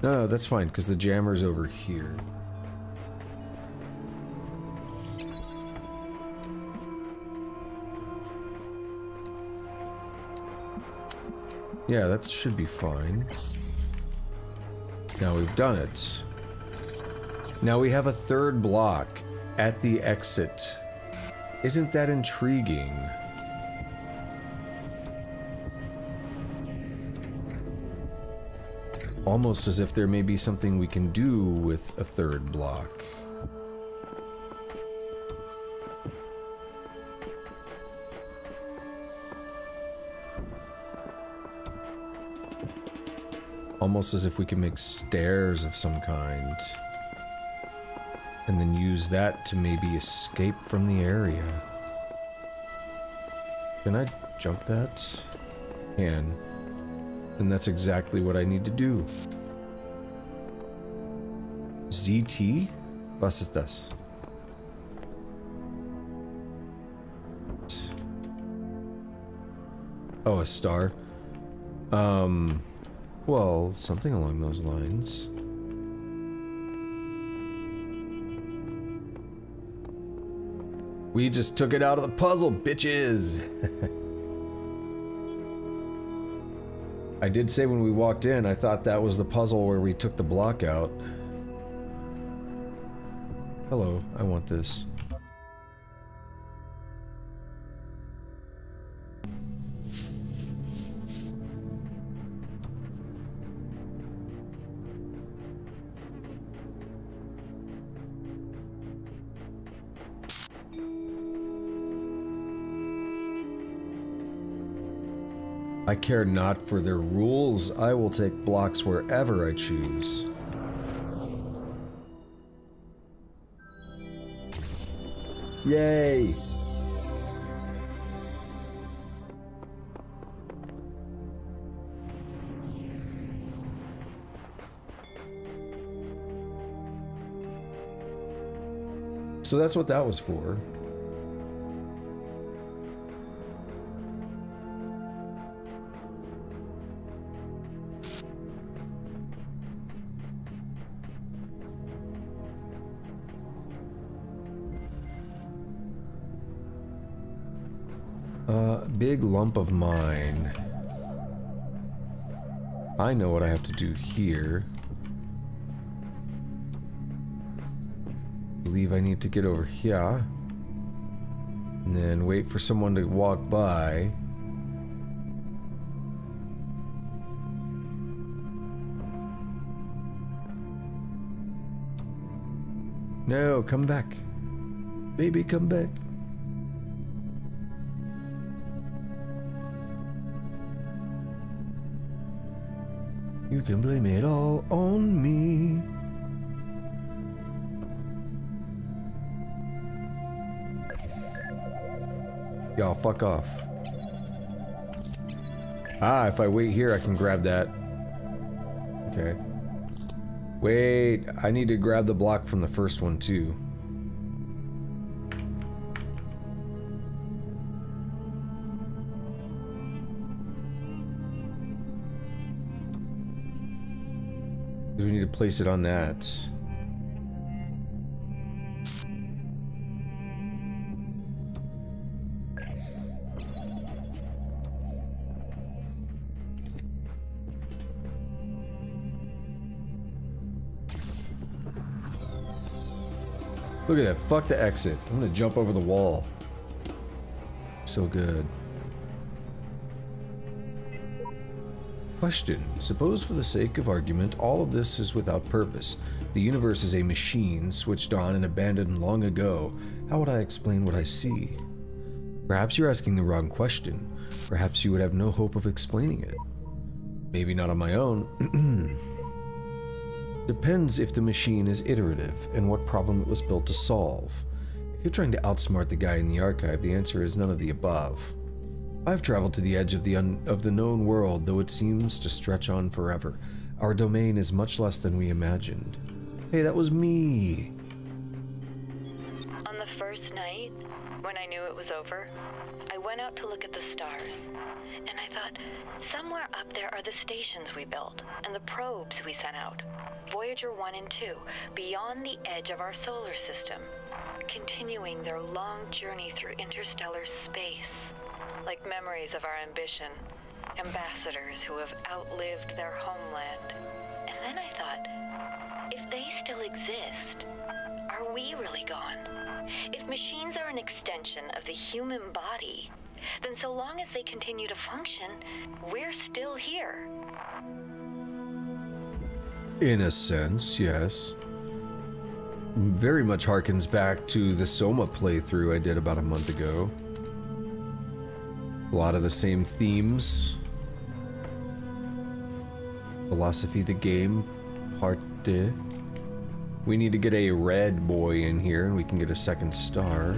No, that's fine, because the jammer's over here. Yeah, that should be fine. Now we've done it. Now we have a third block at the exit. Isn't that intriguing? Almost as if there may be something we can do with a third block. Almost as if we can make stairs of some kind. And then use that to maybe escape from the area. Can I jump that? Can. And that's exactly what I need to do. ZT? Was ist das? Oh, a star? Well, something along those lines. We just took it out of the puzzle, bitches! I did say when we walked in, I thought that was the puzzle where we took the block out. Hello, I want this. I care not for their rules. I will take blocks wherever I choose. Yay! So that's what that was for. Big lump of mine. I know what I have to do here. I believe I need to get over here. And then wait for someone to walk by. No, come back. Baby, come back. You can blame it all on me. Y'all, fuck off. Ah, if I wait here, I can grab that. Okay. Wait, I need to grab the block from the first one, too. We need to place it on that. Look at that. Fuck the exit. I'm gonna jump over the wall. So good. Question. Suppose for the sake of argument, all of this is without purpose. The universe is a machine switched on and abandoned long ago. How would I explain what I see? Perhaps you're asking the wrong question. Perhaps you would have no hope of explaining it. Maybe not on my own. Depends if the machine is iterative and what problem it was built to solve. If you're trying to outsmart the guy in the archive, the answer is none of the above. I've traveled to the edge of the known world, though it seems to stretch on forever. Our domain is much less than we imagined. Hey, that was me. On the first night, when I knew it was over, I went out to look at the stars. And I thought, somewhere up there are the stations we built, and the probes we sent out. Voyager 1 and 2, beyond the edge of our solar system, continuing their long journey through interstellar space. Like memories of our ambition, ambassadors who have outlived their homeland. And then I thought, if they still exist, are we really gone? If machines are an extension of the human body, then so long as they continue to function, we're still here. In a sense, yes. Very much harkens back to the Soma playthrough I did about a month ago. A lot of the same themes. Philosophy of the game, part 2. We need to get a red boy in here and we can get a second star.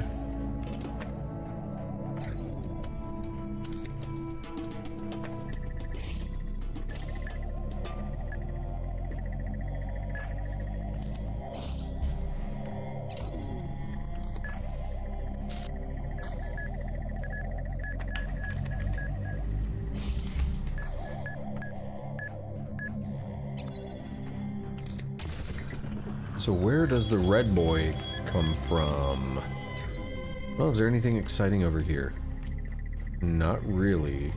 So where does the red boy come from? Well, is there anything exciting over here? Not really.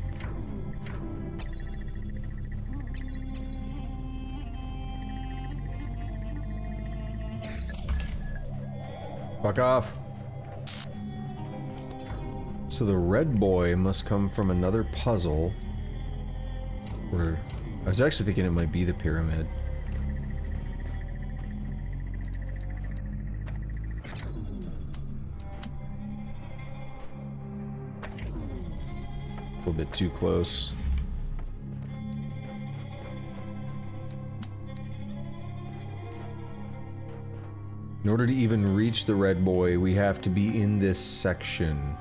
Fuck off. So the red boy must come from another puzzle. Where I was actually thinking it might be the pyramid. A little bit too close. In order to even reach the red boy, we have to be in this section.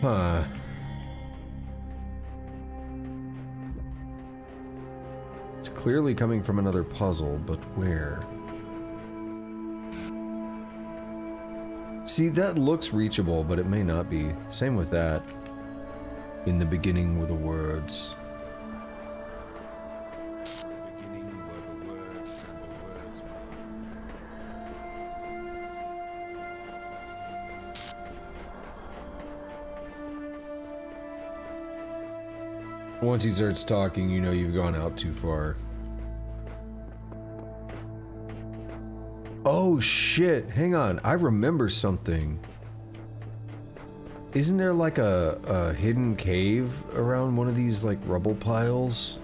Huh. It's clearly coming from another puzzle, but where? See, that looks reachable, but it may not be. Same with that. In the beginning were the words. Once he starts talking, you know you've gone out too far. Oh shit, hang on, I remember something. Isn't there like a hidden cave around one of these like rubble piles?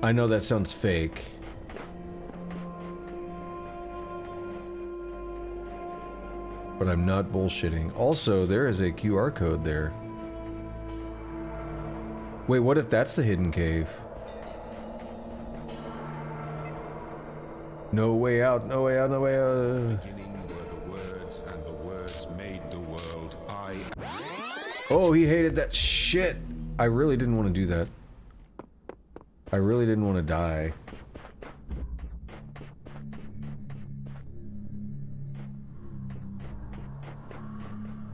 I know that sounds fake. But I'm not bullshitting. Also, there is a QR code there. Wait, what if that's the hidden cave? No way out, no way out, no way out. Beginning were the words, and the words made the world. Oh, he hated that shit. I really didn't want to do that. I really didn't want to die.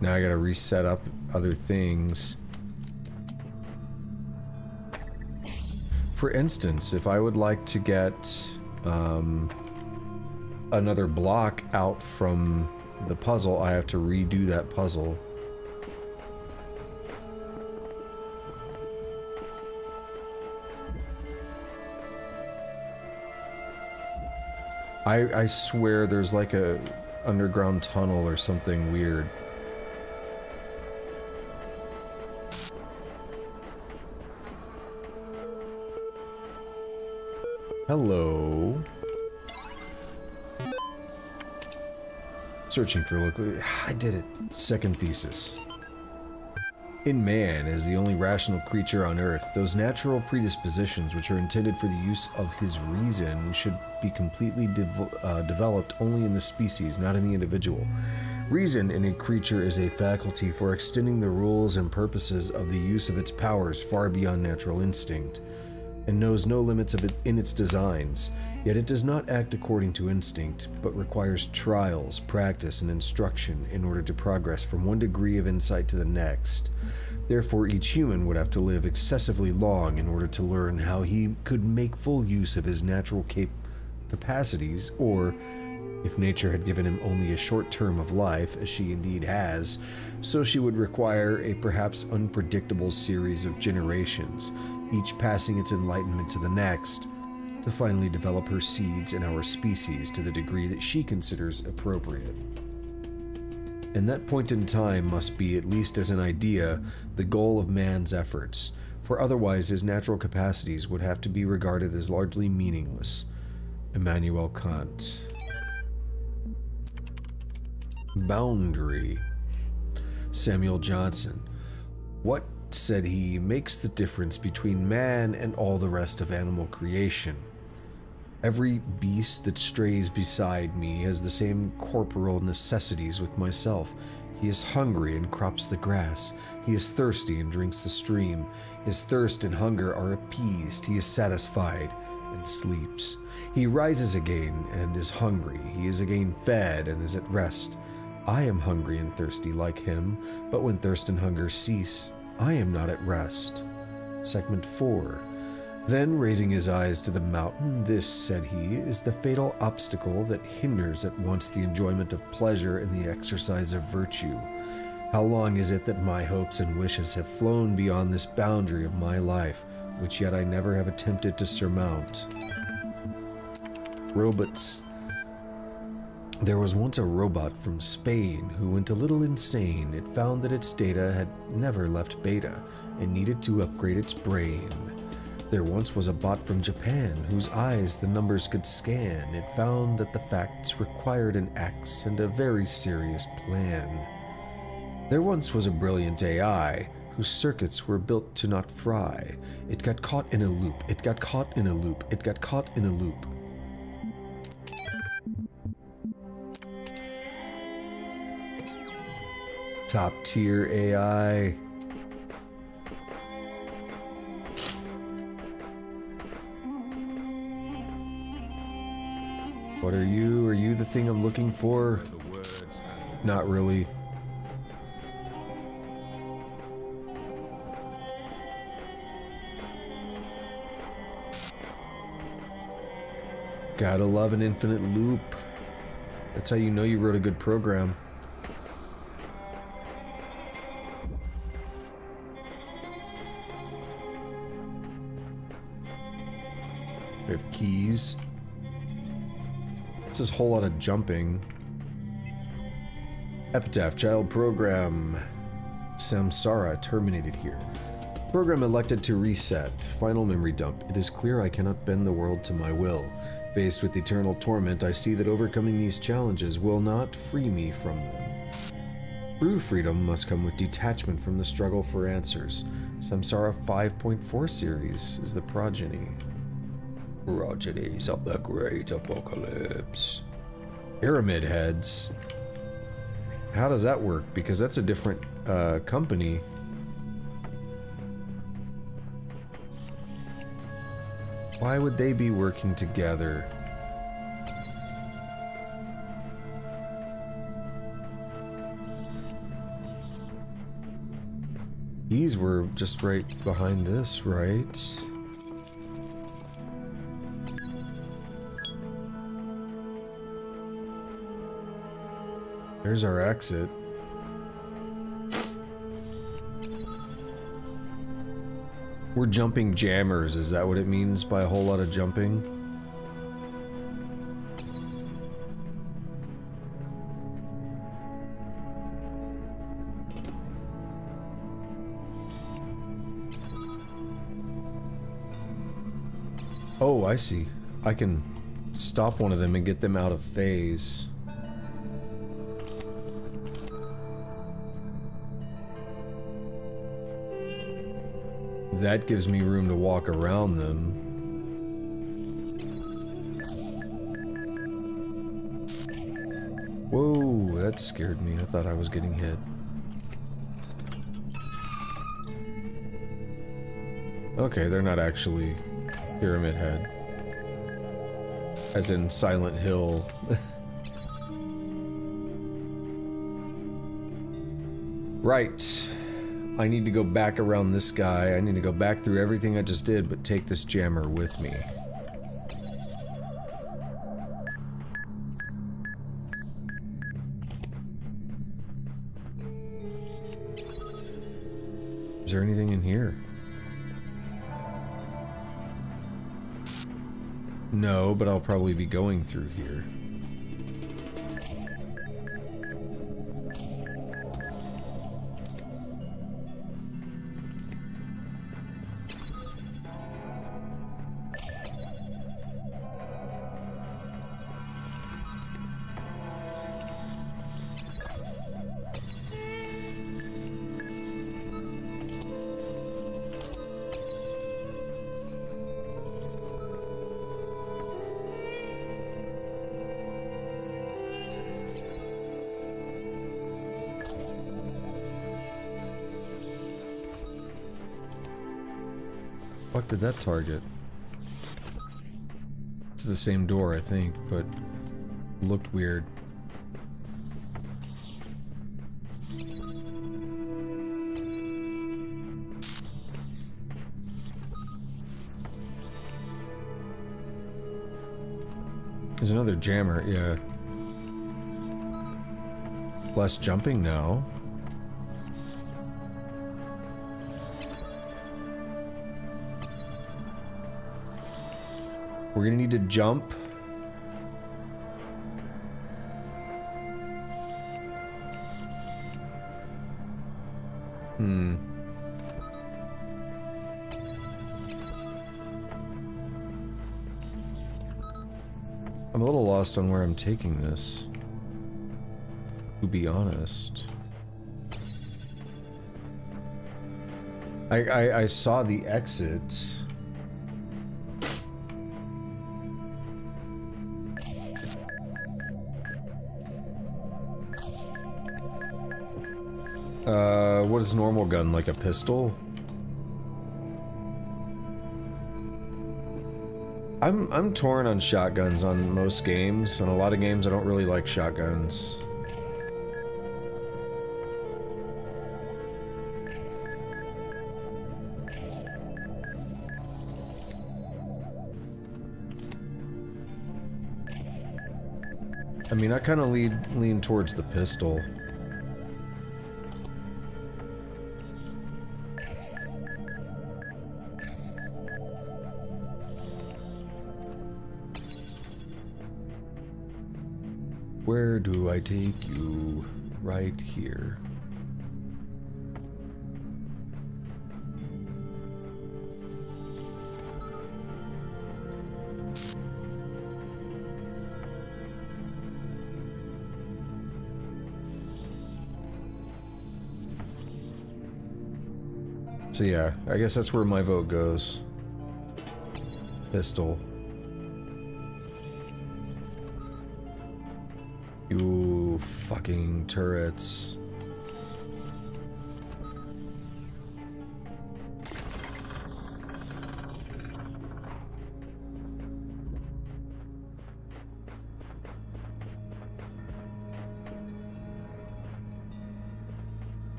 Now I gotta reset up other things. For instance, if I would like to get another block out from the puzzle, I have to redo that puzzle. I swear there's like a underground tunnel or something weird. Hello. Searching for local... I did it. Second thesis. In man, as the only rational creature on Earth, those natural predispositions which are intended for the use of his reason should be completely developed only in the species, not in the individual. Reason in a creature is a faculty for extending the rules and purposes of the use of its powers far beyond natural instinct, and knows no limits of it in its designs. Yet it does not act according to instinct, but requires trials, practice, and instruction in order to progress from one degree of insight to the next. Therefore, each human would have to live excessively long in order to learn how he could make full use of his natural capacities, or, if nature had given him only a short term of life, as she indeed has, so she would require a perhaps unpredictable series of generations, each passing its enlightenment to the next, to finally develop her seeds in our species to the degree that she considers appropriate. And that point in time must be, at least as an idea, the goal of man's efforts, for otherwise his natural capacities would have to be regarded as largely meaningless. Immanuel Kant. Boundary. Samuel Johnson. What, said he, makes the difference between man and all the rest of animal creation? Every beast that strays beside me has the same corporal necessities with myself. He is hungry and crops the grass. He is thirsty and drinks the stream. His thirst and hunger are appeased. He is satisfied and sleeps. He rises again and is hungry. He is again fed and is at rest. I am hungry and thirsty like him, but when thirst and hunger cease, I am not at rest. Segment 4. Then, raising his eyes to the mountain, this, said he, is the fatal obstacle that hinders at once the enjoyment of pleasure and the exercise of virtue. How long is it that my hopes and wishes have flown beyond this boundary of my life, which yet I never have attempted to surmount? Robots. There was once a robot from Spain who went a little insane. It found that its data had never left beta and needed to upgrade its brain. There once was a bot from Japan whose eyes the numbers could scan. It found that the facts required an axe and a very serious plan. There once was a brilliant AI whose circuits were built to not fry. It got caught in a loop. It got caught in a loop. It got caught in a loop. Top tier AI. What are you? Are you the thing I'm looking for? Not really. Gotta love an infinite loop. That's how you know you wrote a good program. We have keys. This is a whole lot of jumping. Epitaph, child program. Samsara terminated here. Program elected to reset. Final memory dump. It is clear I cannot bend the world to my will. Faced with eternal torment, I see that overcoming these challenges will not free me from them. True freedom must come with detachment from the struggle for answers. Samsara 5.4 series is the progeny. Progenies of the Great Apocalypse. Pyramid Heads. How does that work? Because that's a different company. Why would they be working together? These were just right behind this, right? There's our exit. We're jumping jammers, is that what it means by a whole lot of jumping? Oh, I see. I can stop one of them and get them out of phase. That gives me room to walk around them. Whoa, that scared me. I thought I was getting hit. Okay, they're not actually Pyramid Head. As in Silent Hill. Right. I need to go back around this guy. I need to go back through everything I just did, but take this jammer with me. Is there anything in here? No, but I'll probably be going through here. What did that target? It's the same door, I think, but looked weird. There's another jammer, yeah. Less jumping now. We're gonna need to jump. I'm a little lost on where I'm taking this, to be honest. I saw the exit. What is normal gun, like a pistol? I'm torn on shotguns on most games. On a lot of games I don't really like shotguns. I mean, I kind of lean towards the pistol. Where do I take you? Right here. So yeah, I guess that's where my vote goes. Pistol. You fucking turrets.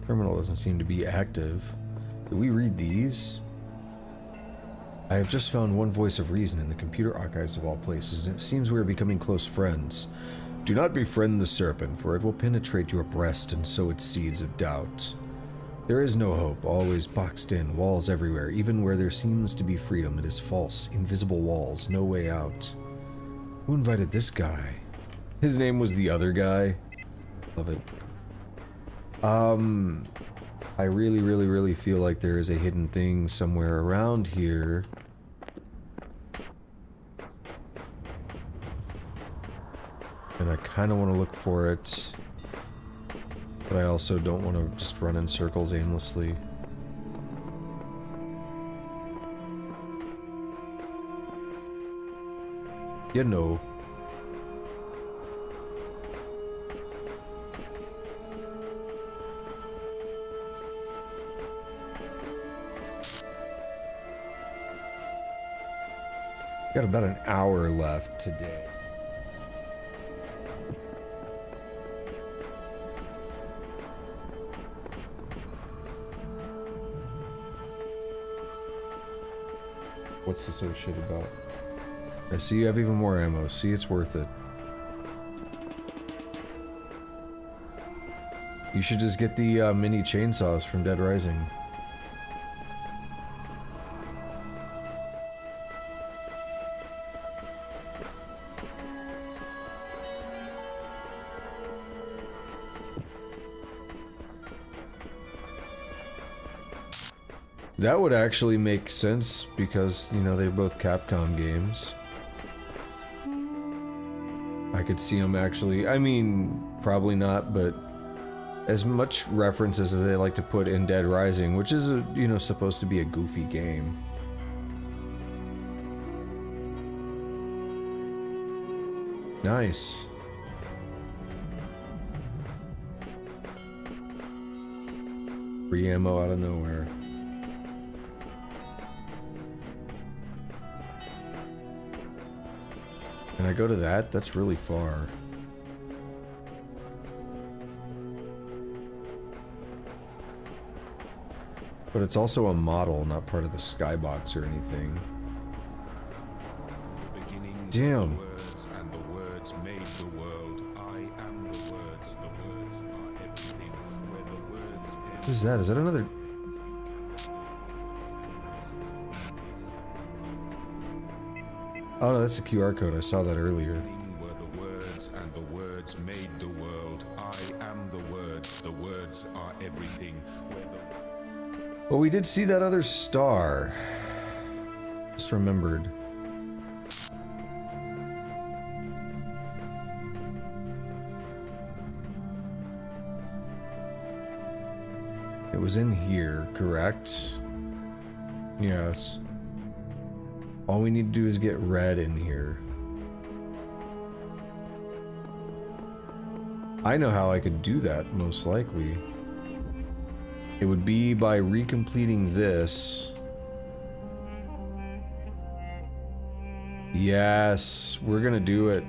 Terminal doesn't seem to be active. Did we read these? I have just found one voice of reason in the computer archives of all places, and it seems we are becoming close friends. Do not befriend the serpent, for it will penetrate your breast and sow its seeds of doubt. There is no hope, always boxed in, walls everywhere, even where there seems to be freedom, it is false, invisible walls, no way out. Who invited this guy? His name was the other guy. Love it. I really feel like there is a hidden thing somewhere around here. And I kind of want to look for it, but I also don't want to just run in circles aimlessly. You know. Got about an hour left today. What's this other shit about? I see you have even more ammo. See, it's worth it. You should just get the mini chainsaws from Dead Rising. That would actually make sense because, you know, they're both Capcom games. I could see them actually, I mean, probably not, but as much references as they like to put in Dead Rising, which is, you know, supposed to be a goofy game. Nice. Free ammo out of nowhere. Can I go to that? That's really far. But it's also a model, not part of the skybox or anything. Damn. Words and the words made the world. I am the words are everything. Where the words end. What is that? Is that another? Oh no, that's a QR code. I saw that earlier. Were the words and the words made the world. I am the words are everything. Where the Well, we did see that other star. Just remembered. It was in here, correct? Yes. All we need to do is get red in here. I know how I could do that, most likely. It would be by recompleting this. Yes, we're gonna do it.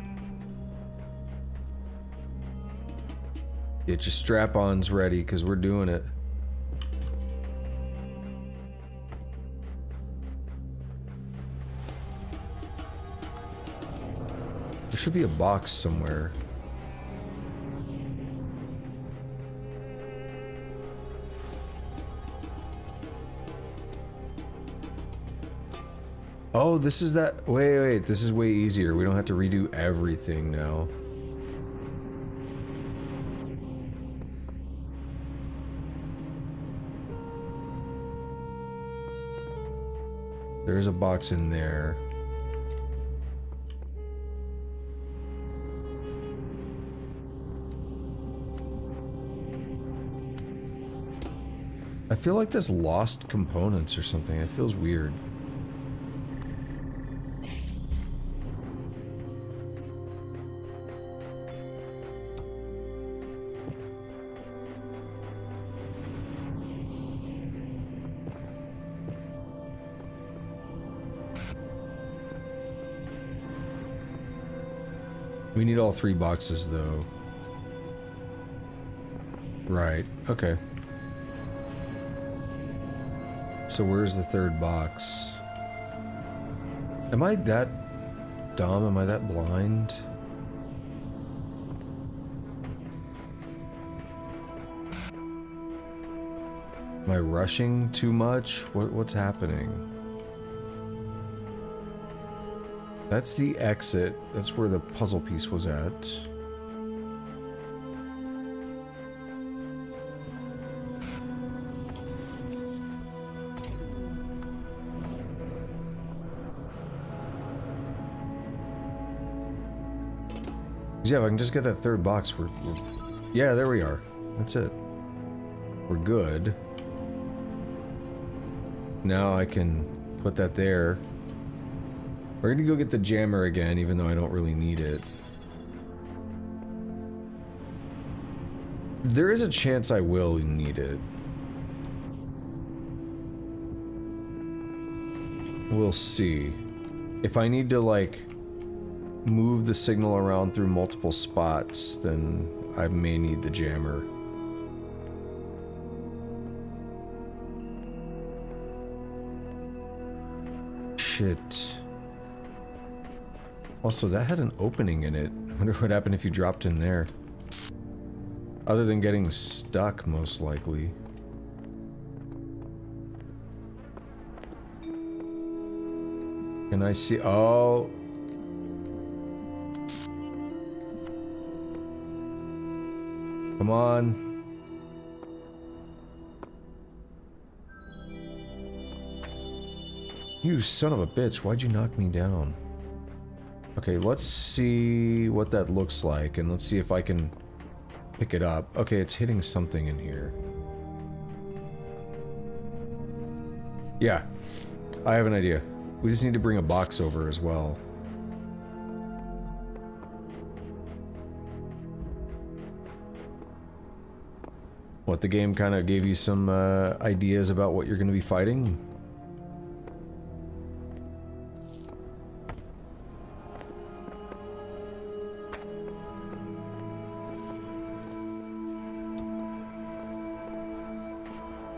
Get your strap-ons ready, because we're doing it. There should be a box somewhere. Oh, this is that. Wait, this is way easier. We don't have to redo everything now. There's a box in there. I feel like there's lost components or something. It feels weird. We need all 3 boxes, though. Right, okay. So where's the 3rd box? Am I that dumb? Am I that blind? Am I rushing too much? What's happening? That's the exit. That's where the puzzle piece was at. Yeah, if I can just get that 3rd box, we're... Yeah, there we are. That's it. We're good. Now I can put that there. We're gonna go get the jammer again, even though I don't really need it. There is a chance I will need it. We'll see. If I need to, like, move the signal around through multiple spots, then I may need the jammer. Shit. Also, that had an opening in it. I wonder what happened if you dropped in there. Other than getting stuck, most likely. Can I see? Oh. Come on. You son of a bitch, why'd you knock me down? Okay, let's see what that looks like, and let's see if I can pick it up. Okay, it's hitting something in here. Yeah, I have an idea. We just need to bring a box over as well. What, the game kind of gave you some ideas about what you're going to be fighting?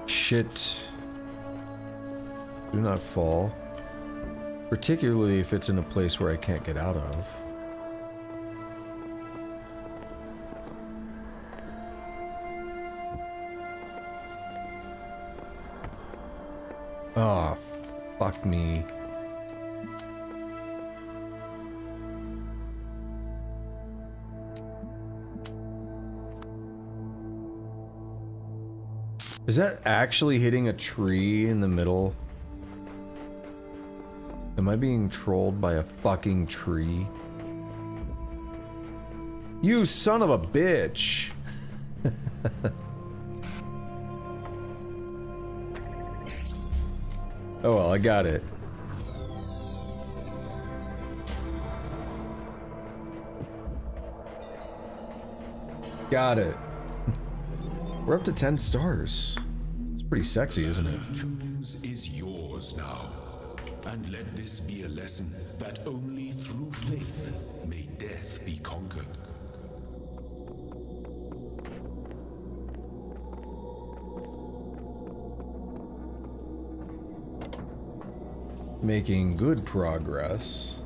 Shit. Do not fall. Particularly if it's in a place where I can't get out of. Oh, fuck me. Is that actually hitting a tree in the middle? Am I being trolled by a fucking tree? You son of a bitch! Oh well, I got it. Got it. We're up to 10 stars. It's pretty sexy, isn't it? Tunes is yours now. And let this be a lesson that only through faith may death be conquered. Making good progress.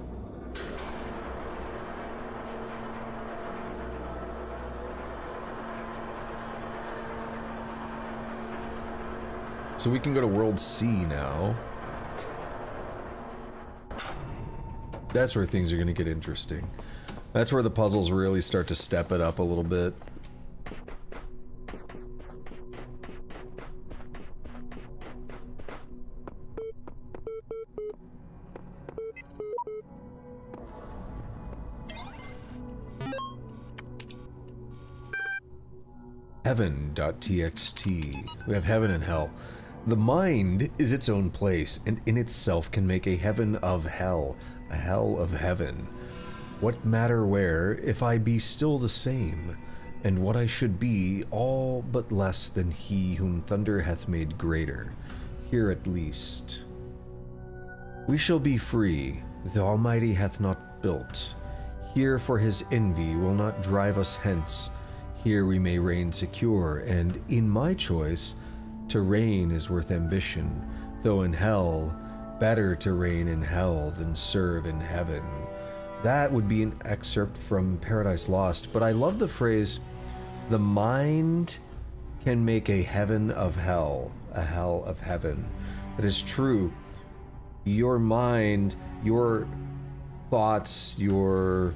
So we can go to World C now. That's where things are going to get interesting. That's where the puzzles really start to step it up a little bit. Heaven.txt. We have heaven and hell. The mind is its own place, and in itself can make a heaven of hell, a hell of heaven. What matter where, if I be still the same, and what I should be, all but less than he whom thunder hath made greater, here at least. We shall be free, the Almighty hath not built. Here for his envy will not drive us hence. Here we may reign secure, and in my choice, to reign is worth ambition, though in hell, better to reign in hell than serve in heaven. That would be an excerpt from Paradise Lost, but I love the phrase, the mind can make a heaven of hell, a hell of heaven. That is true. Your mind, your thoughts, your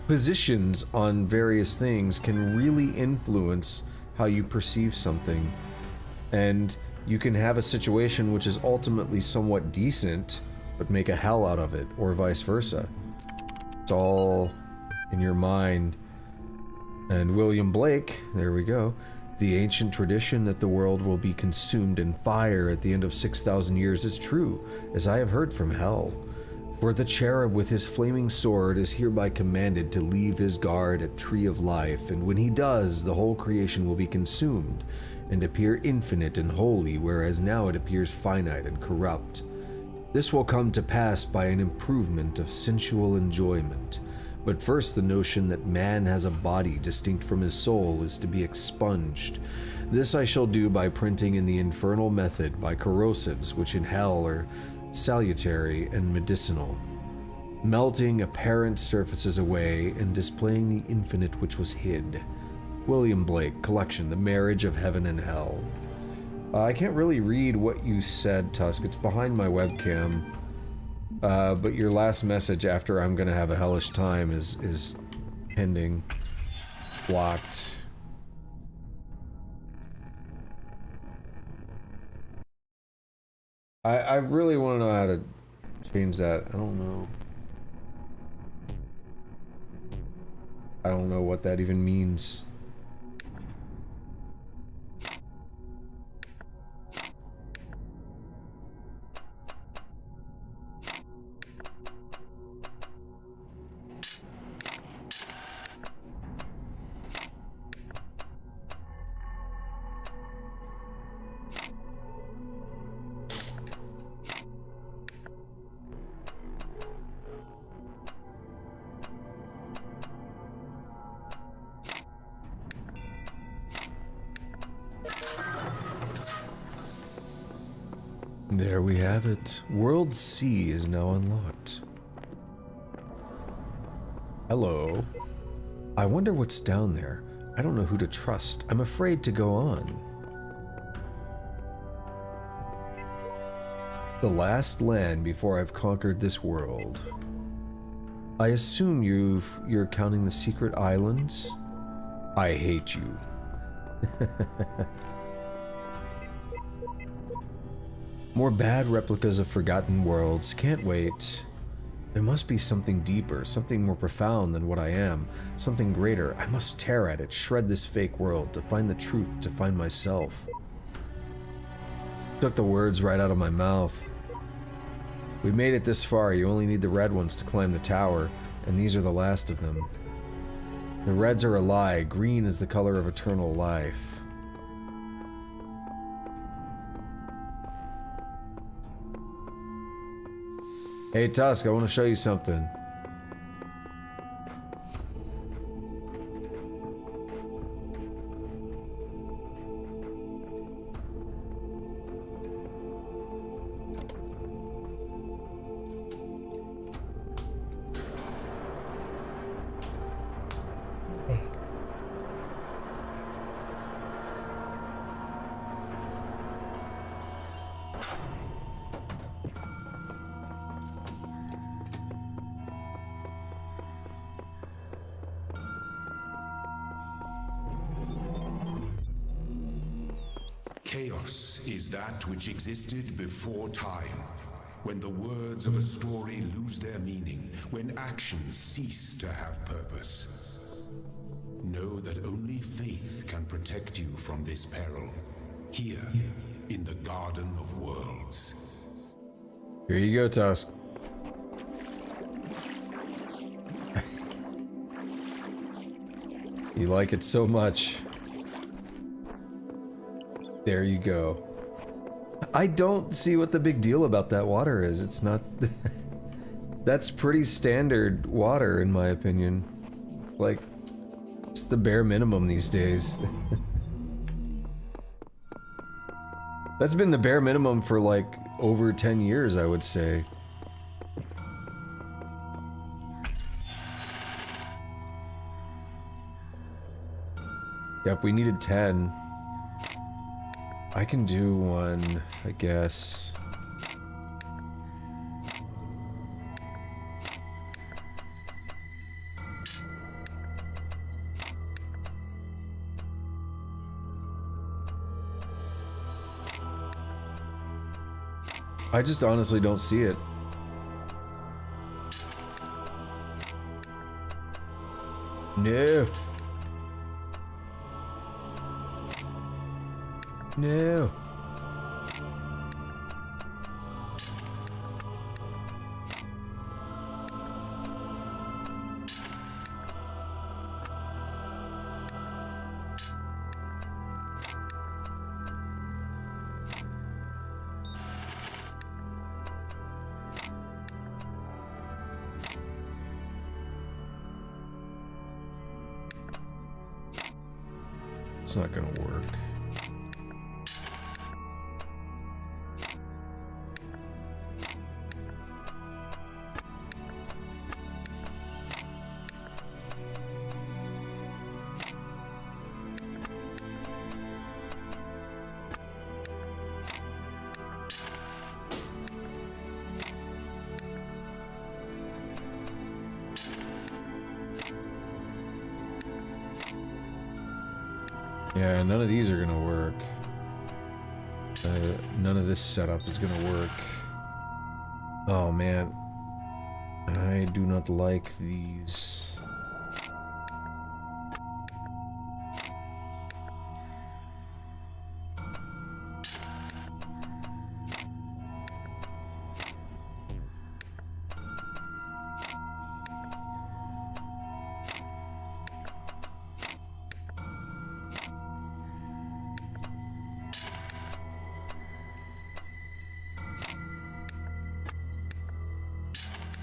positions on various things can really influence how you perceive something. And you can have a situation which is ultimately somewhat decent, but make a hell out of it, or vice versa. It's all in your mind. And William Blake, there we go. The ancient tradition that the world will be consumed in fire at the end of 6,000 years is true, as I have heard from hell. For the cherub with his flaming sword is hereby commanded to leave his guard at Tree of Life, and when he does, the whole creation will be consumed, and appear infinite and holy, whereas now it appears finite and corrupt. This will come to pass by an improvement of sensual enjoyment. But first the notion that man has a body distinct from his soul is to be expunged. This I shall do by printing in the infernal method by corrosives which in hell are salutary and medicinal, melting apparent surfaces away and displaying the infinite which was hid. William Blake, Collection, The Marriage of Heaven and Hell. I can't really read what you said, Tusk. It's behind my webcam. But your last message after I'm gonna have a hellish time is pending. Blocked. I really want to know how to change that. I don't know. I don't know what that even means. There we have it. World C is now unlocked. Hello. I wonder what's down there. I don't know who to trust. I'm afraid to go on. The last land before I've conquered this world. I assume you're counting the secret islands? I hate you. More bad replicas of forgotten worlds. Can't wait. There must be something deeper, something more profound than what I am, something greater. I must tear at it, shred this fake world, to find the truth, to find myself. Took the words right out of my mouth. We made it this far. You only need the red ones to climb the tower, and these are the last of them. The reds are a lie. Green is the color of eternal life. Hey Tusk, I want to show you something. Chaos is that which existed before time, when the words of a story lose their meaning, when actions cease to have purpose. Know that only faith can protect you from this peril, here in the Garden of Worlds. Here you go, Tusk. You like it so much. There you go. I don't see what the big deal about that water is. It's not... That's pretty standard water, in my opinion. Like, it's the bare minimum these days. That's been the bare minimum for, like, over 10 years, I would say. Yep, we needed 10. I can do one, I guess. I just honestly don't see it. No. No. It's not gonna work. Yeah, none of these are gonna work. None of this setup is gonna work. Oh man, I do not like these.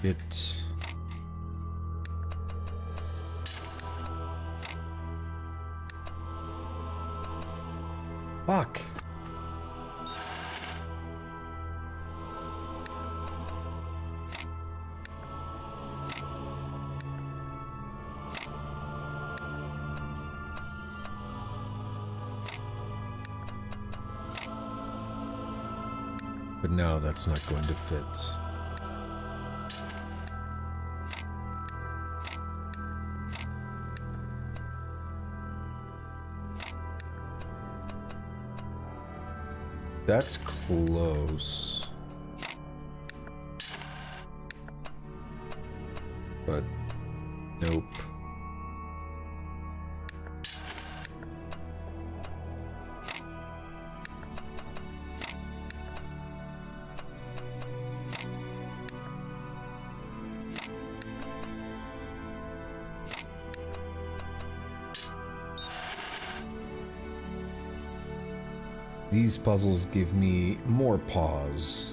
It... Fuck! But now that's not going to fit. That's close. But nope. These puzzles give me more pause.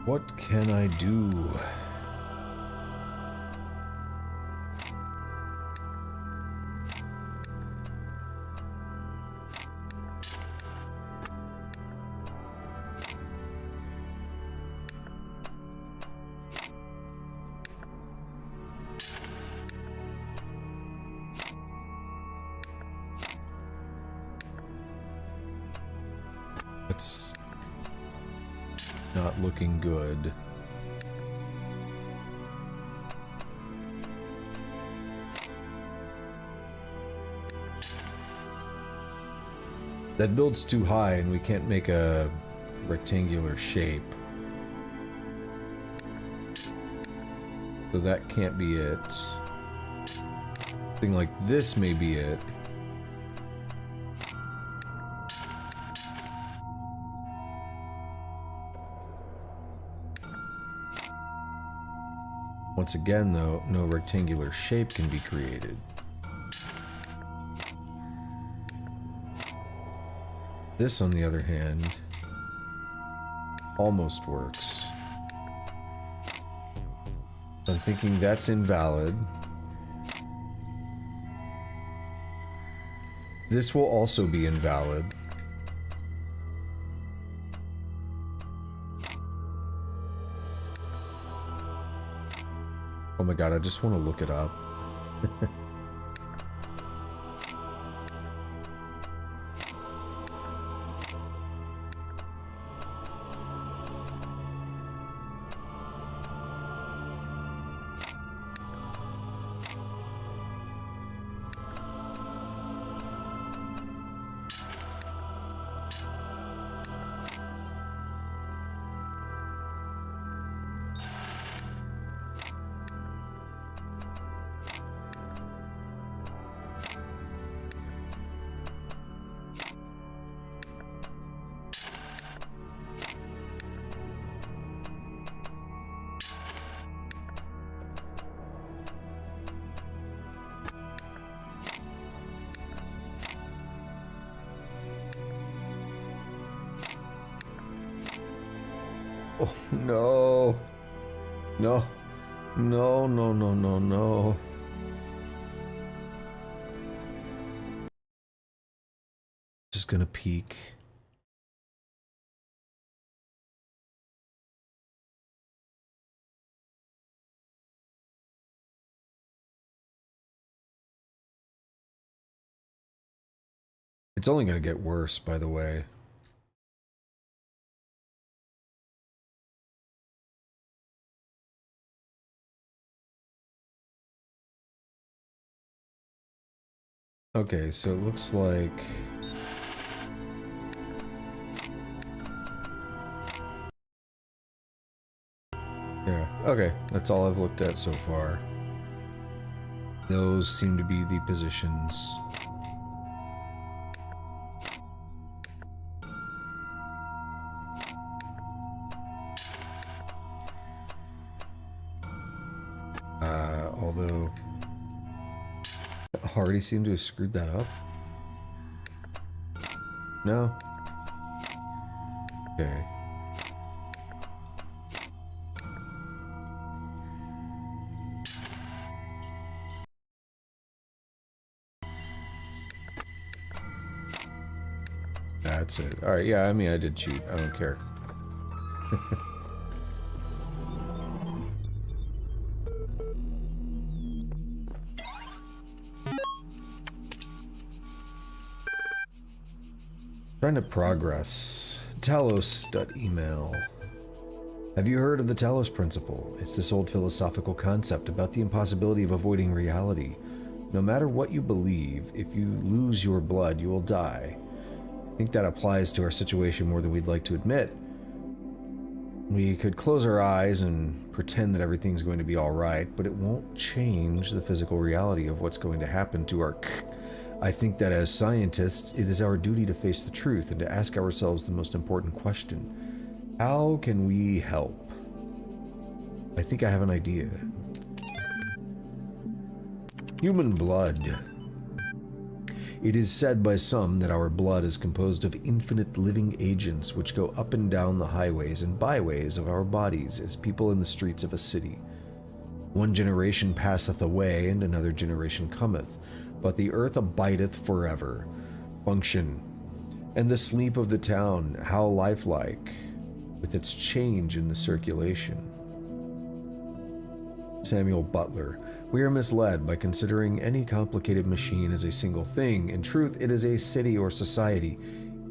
What can I do? It's not looking good. That build's too high and we can't make a rectangular shape. So that can't be it. Something like this may be it. Once again, though, no rectangular shape can be created. This, on the other hand, almost works. I'm thinking that's invalid. This will also be invalid. Oh my god, I just want to look it up. Oh, no. No. No, no, no, no, no. Just gonna peek. It's only gonna get worse, by the way. Okay, so it looks like... Yeah, okay, that's all I've looked at so far. Those seem to be the positions. Although... Hardy seemed to have screwed that up. No? Okay. That's it. Alright, yeah, I mean, I did cheat. I don't care. Trying to progress. Talos.email. Have you heard of the Talos Principle? It's this old philosophical concept about the impossibility of avoiding reality. No matter what you believe, if you lose your blood, you will die. I think that applies to our situation more than we'd like to admit. We could close our eyes and pretend that everything's going to be alright, but it won't change the physical reality of what's going to happen to our... I think that as scientists, it is our duty to face the truth and to ask ourselves the most important question. How can we help? I think I have an idea. Human blood. It is said by some that our blood is composed of infinite living agents which go up and down the highways and byways of our bodies as people in the streets of a city. One generation passeth away and another generation cometh, but the earth abideth forever. Function. And the sleep of the town, how lifelike, with its change in the circulation. Samuel Butler. We are misled by considering any complicated machine as a single thing. In truth, it is a city or society,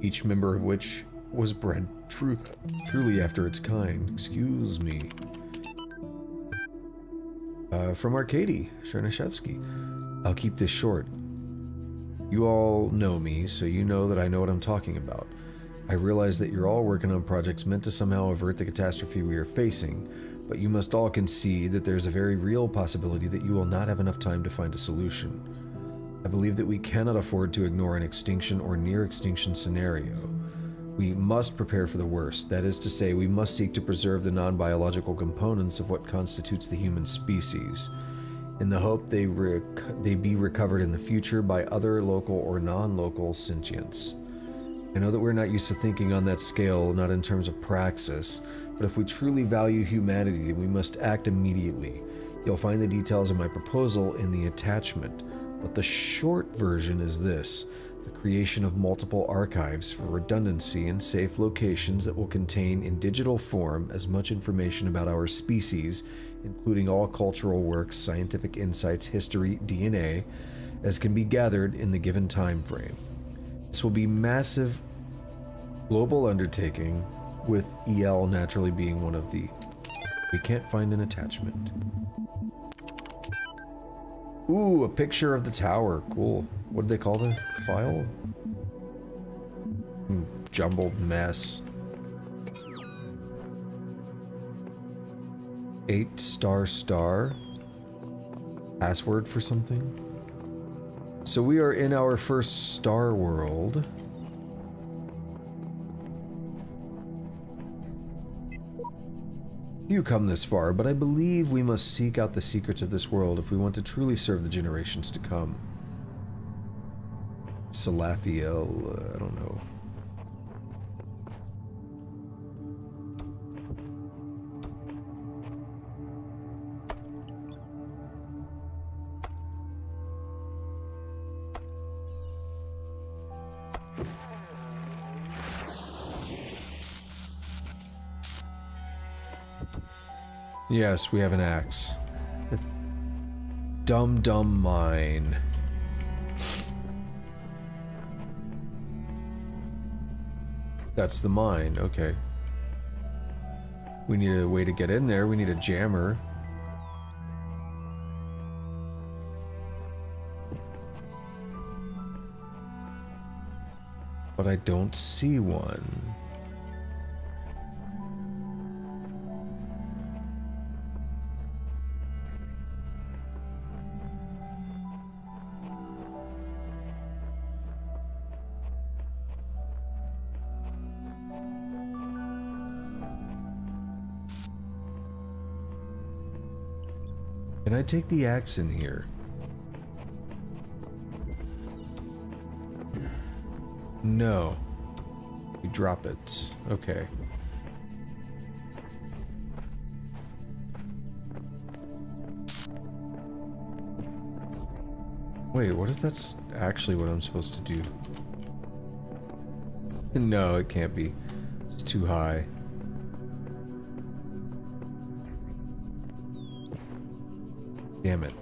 each member of which was bred truly after its kind. Excuse me. From Arkady Chernyshevsky. I'll keep this short. You all know me, so you know that I know what I'm talking about. I realize that you're all working on projects meant to somehow avert the catastrophe we are facing, but you must all concede that there's a very real possibility that you will not have enough time to find a solution. I believe that we cannot afford to ignore an extinction or near-extinction scenario. We must prepare for the worst. That is to say, we must seek to preserve the non-biological components of what constitutes the human species, in the hope they be recovered in the future by other local or non-local sentients. I know that we're not used to thinking on that scale, not in terms of praxis, but if we truly value humanity, then we must act immediately. You'll find the details of my proposal in the attachment, but the short version is this: the creation of multiple archives for redundancy in safe locations that will contain in digital form as much information about our species, including all cultural works, scientific insights, history, DNA, as can be gathered in the given time frame. This will be massive global undertaking, with EL naturally being one of the... We can't find an attachment. Ooh, a picture of the tower. Cool. What do they call the file? Jumbled mess. 8***. Password for something? So we are in our first star world. You come this far, but I believe we must seek out the secrets of this world if we want to truly serve the generations to come. Salafiel, I don't know. Yes, we have an axe. Dumb mine. That's the mine, okay. We need a way to get in there, we need a jammer. But I don't see one. Can I take the axe in here? No. You drop it. Okay. Wait, what if that's actually what I'm supposed to do? No, it can't be. It's too high. Damn it.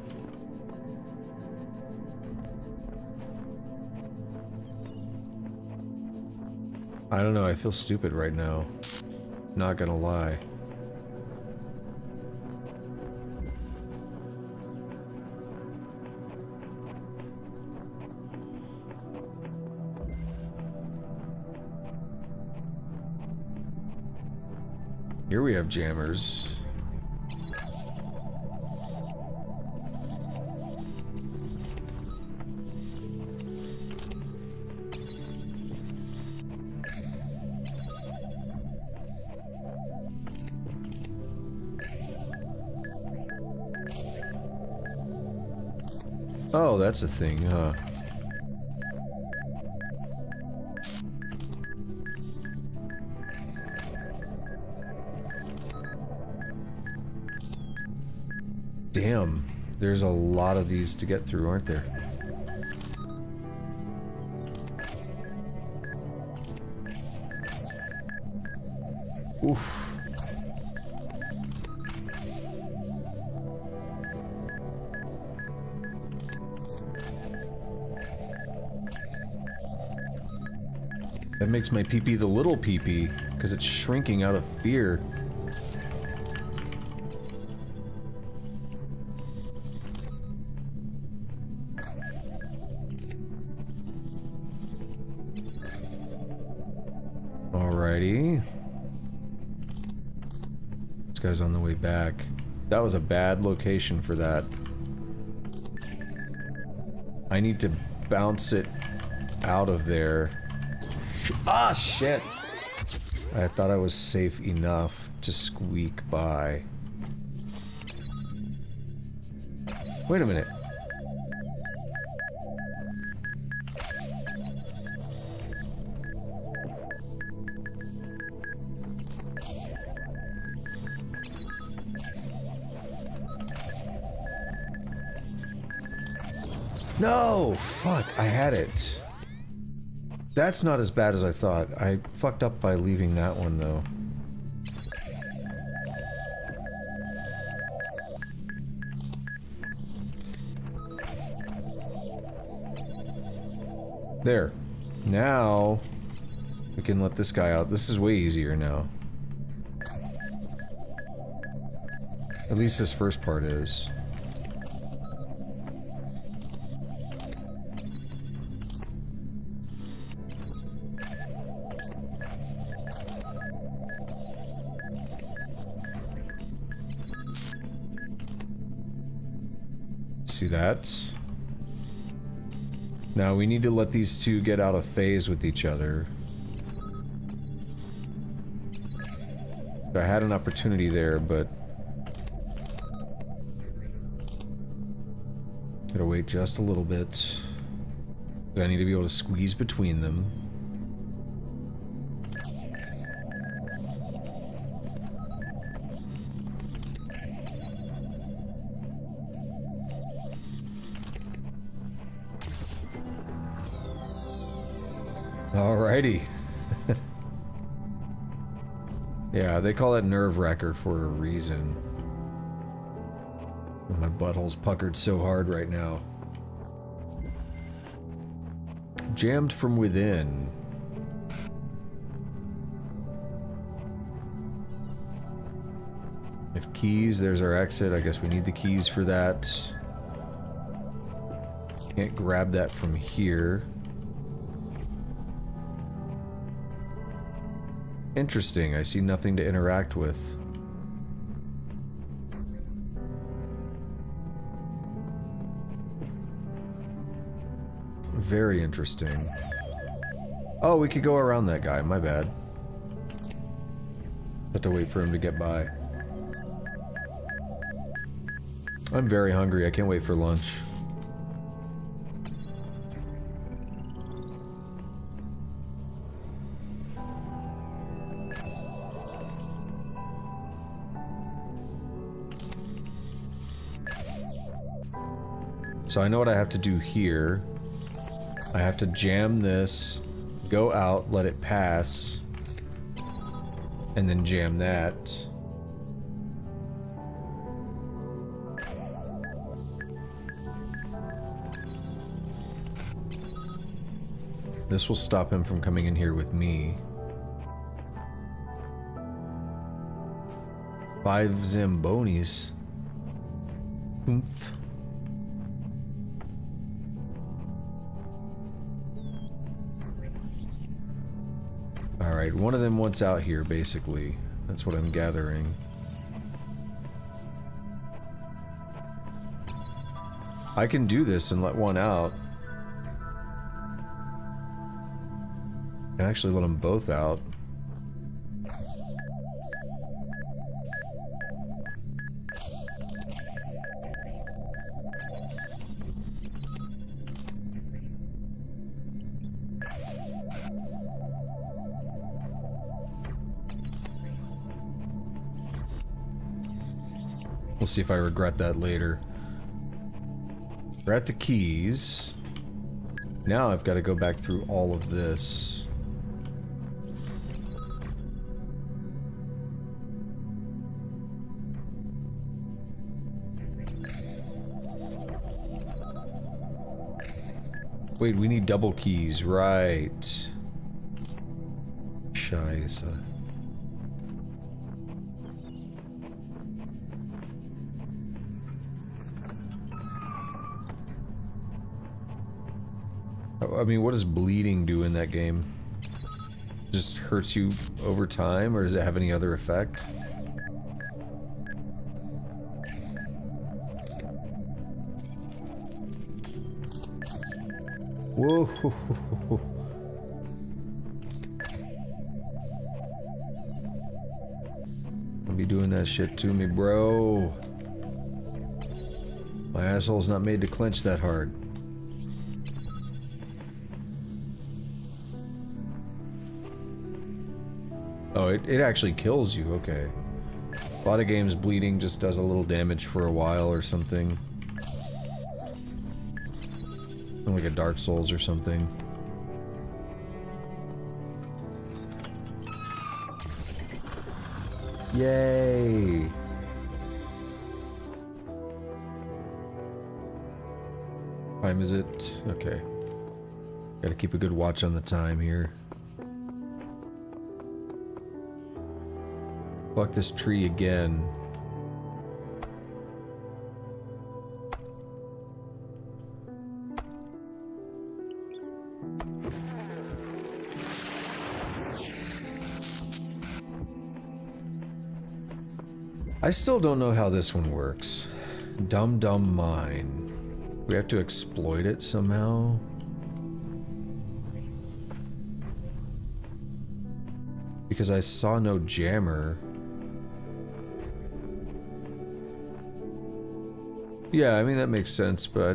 I don't know, I feel stupid right now. Not gonna lie. Here we have jammers. Oh, that's a thing, huh? Damn, there's a lot of these to get through, aren't there? Oof. That makes my pee-pee the little pee-pee, because it's shrinking out of fear. Alrighty. This guy's on the way back. That was a bad location for that. I need to bounce it out of there. Ah, shit! I thought I was safe enough to squeak by. Wait a minute. No! Fuck, I had it. That's not as bad as I thought. I fucked up by leaving that one, though. There. Now, we can let this guy out. This is way easier now. At least this first part is. See that? Now we need to let these two get out of phase with each other. I had an opportunity there, but gotta wait just a little bit. I need to be able to squeeze between them. Alrighty. Yeah, they call it nerve wrecker for a reason. My butthole's puckered so hard right now. Jammed from within. If keys, there's our exit. I guess we need the keys for that. Can't grab that from here. Interesting, I see nothing to interact with. Very interesting. Oh, we could go around that guy, my bad. Have to wait for him to get by. I'm very hungry, I can't wait for lunch. So I know what I have to do here. I have to jam this, go out, let it pass, and then jam that. This will stop him from coming in here with me. 5 Zambonis. Oomph. Alright, one of them wants out here, basically. That's what I'm gathering. I can do this and let one out. I can actually let them both out. We'll see if I regret that later. We're at the keys. Now I've got to go back through all of this. Wait, we need double keys, right? Scheiße. I mean, what does bleeding do in that game? Just hurts you over time, or does it have any other effect? Whoa. Don't be doing that shit to me, bro. My asshole's not made to clench that hard. Oh, it actually kills you, okay. A lot of games bleeding just does a little damage for a while or something. Like a Dark Souls or something. Yay! Time is it? Okay. Gotta keep a good watch on the time here. Fuck this tree again. I still don't know how this one works. Dumb mine. We have to exploit it somehow? Because I saw no jammer. Yeah, I mean that makes sense, but I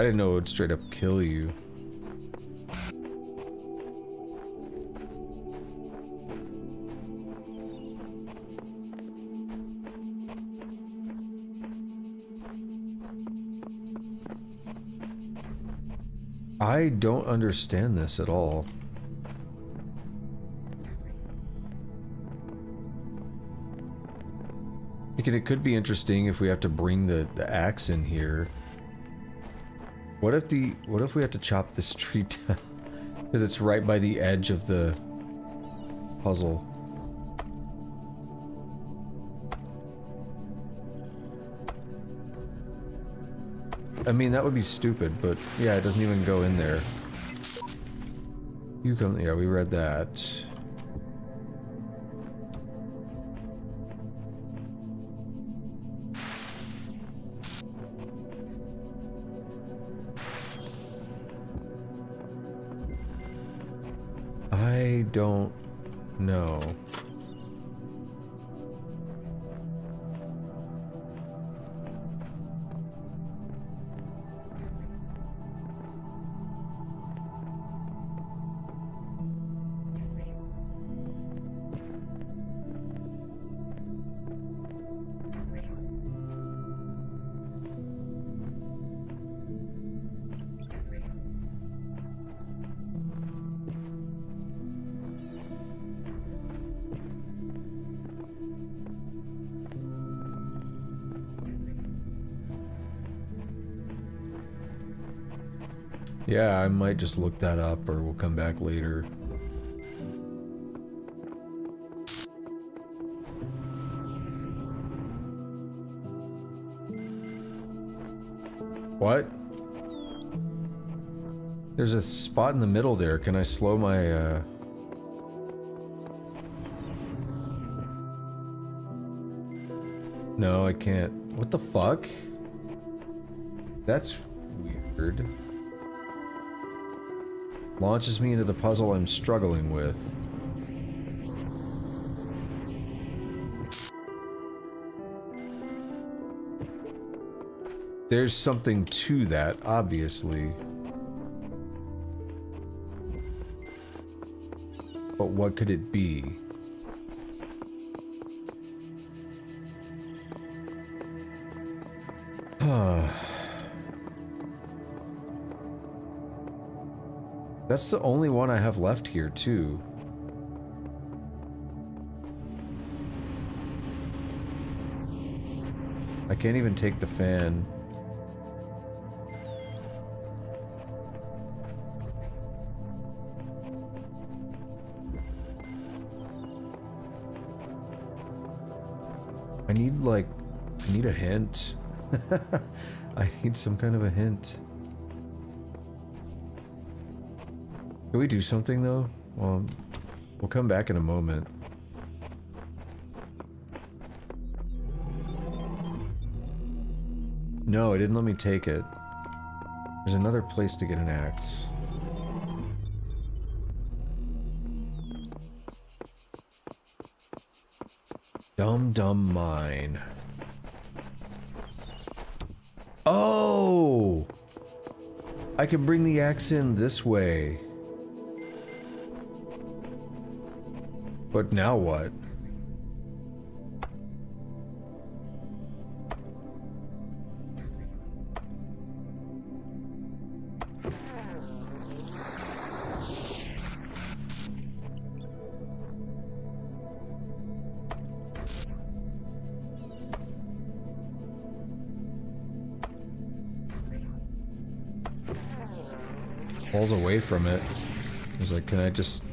didn't know it would straight up kill you. I don't understand this at all. thinking it could be interesting if we have to bring the axe in here. What if we have to chop this tree down? Because it's right by the edge of the puzzle. I mean, that would be stupid, but yeah, it doesn't even go in there. You come, yeah, we read that. I don't know. Yeah, I might just look that up, or we'll come back later. What? There's a spot in the middle there. Can I slow my, No, I can't. What the fuck? That's weird. Launches me into the puzzle I'm struggling with. There's something to that, obviously. But what could it be? That's the only one I have left here, too. I can't even take the fan. I need a hint. I need some kind of a hint. Can we do something, though? Well, we'll come back in a moment. No, it didn't let me take it. There's another place to get an axe. Dumb mine. Oh! I can bring the axe in this way. But now what? Pulls away from it. I was like, can I just...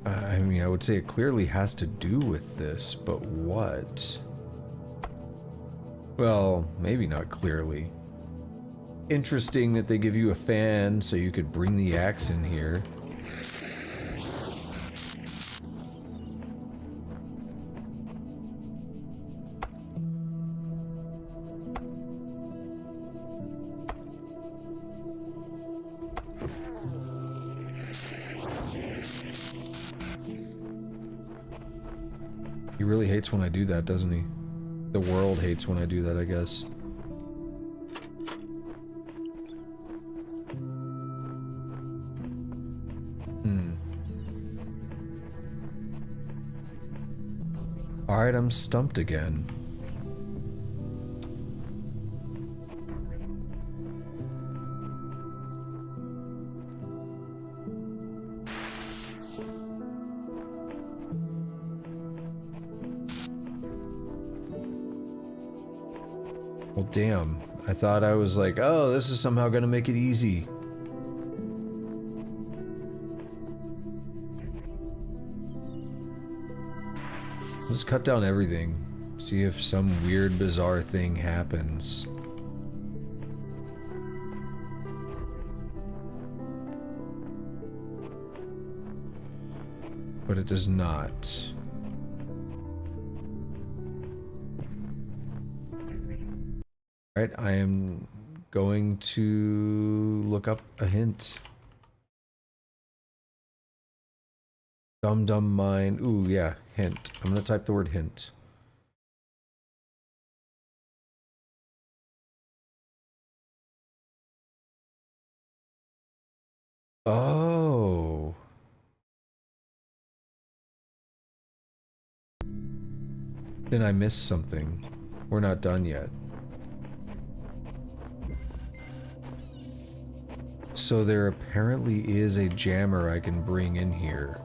I mean, I would say it clearly has to do with this, but what? Well, maybe not clearly. Interesting that they give you a fan so you could bring the axe in here. He really hates when I do that, doesn't he? The world hates when I do that, I guess. Alright, I'm stumped again. Well, damn. I thought I was like, oh, this is somehow gonna make it easy. Let's cut down everything. See if some weird, bizarre thing happens. But it does not. Alright, I am going to look up a hint. Dumb mind. Ooh, yeah, hint. I'm gonna type the word hint. Oh. Then I missed something. We're not done yet. So there apparently is a jammer I can bring in here.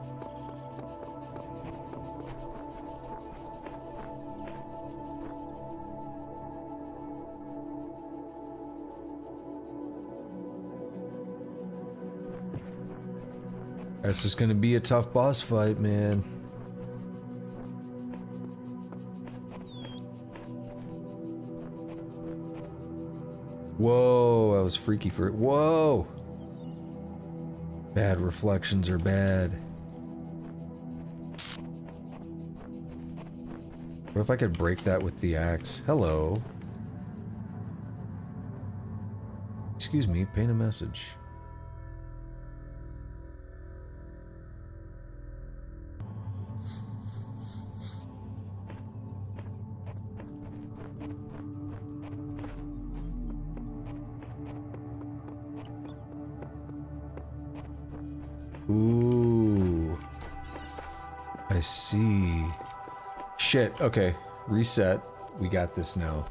That's just gonna be a tough boss fight, man. Whoa, that was freaky for it. Whoa! Bad reflections are bad. What if I could break that with the axe? Hello. Excuse me, paint a message. Ooh. I see. Shit, okay. Reset. We got this now.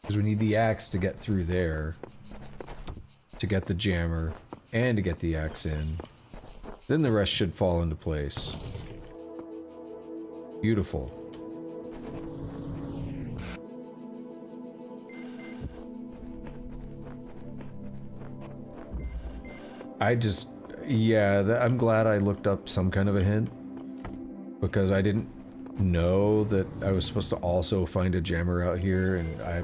Because we need the axe to get through there. To get the jammer. And to get the axe in. Then the rest should fall into place. Beautiful. I'm glad I looked up some kind of a hint. Because I didn't know that I was supposed to also find a jammer out here, and I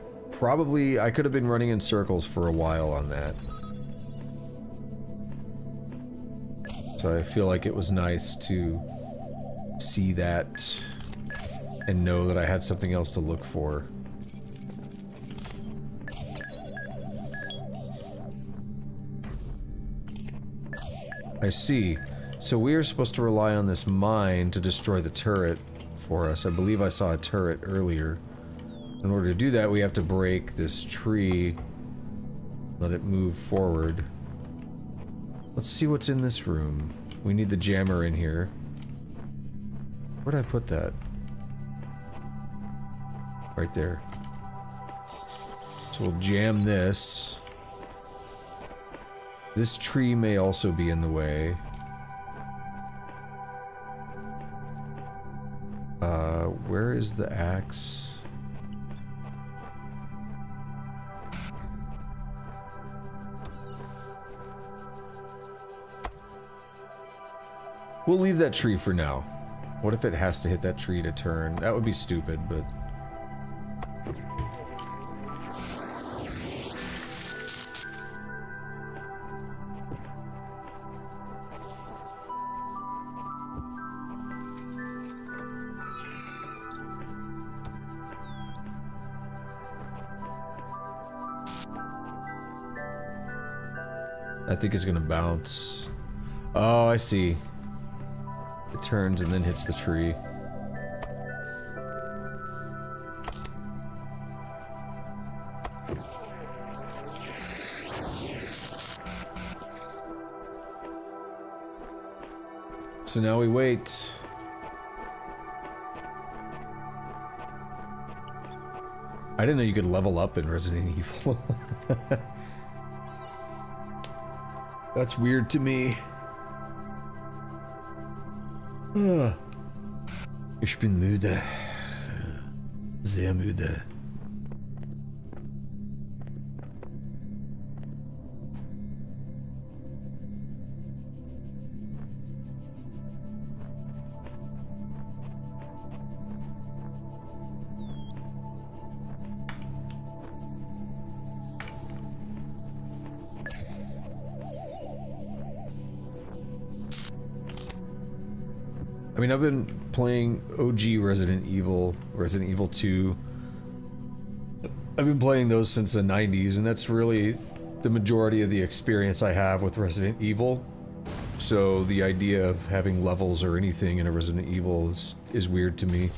could have been running in circles for a while on that. So I feel like it was nice to see that and know that I had something else to look for. I see. So we are supposed to rely on this mine to destroy the turret for us. I believe I saw a turret earlier. In order to do that, we have to break this tree. Let it move forward. Let's see what's in this room. We need the jammer in here. Where'd I put that? Right there. So we'll jam this. This tree may also be in the way. Where is the axe? We'll leave that tree for now. What if it has to hit that tree to turn? That would be stupid, but... I think it's gonna bounce. Oh, I see. It turns and then hits the tree. So now we wait. I didn't know you could level up in Resident Evil. That's weird to me. Ich bin müde. Sehr müde. I mean, I've been playing OG Resident Evil 2. I've been playing those since the 90s, and that's really the majority of the experience I have with Resident Evil. So the idea of having levels or anything in a Resident Evil is weird to me.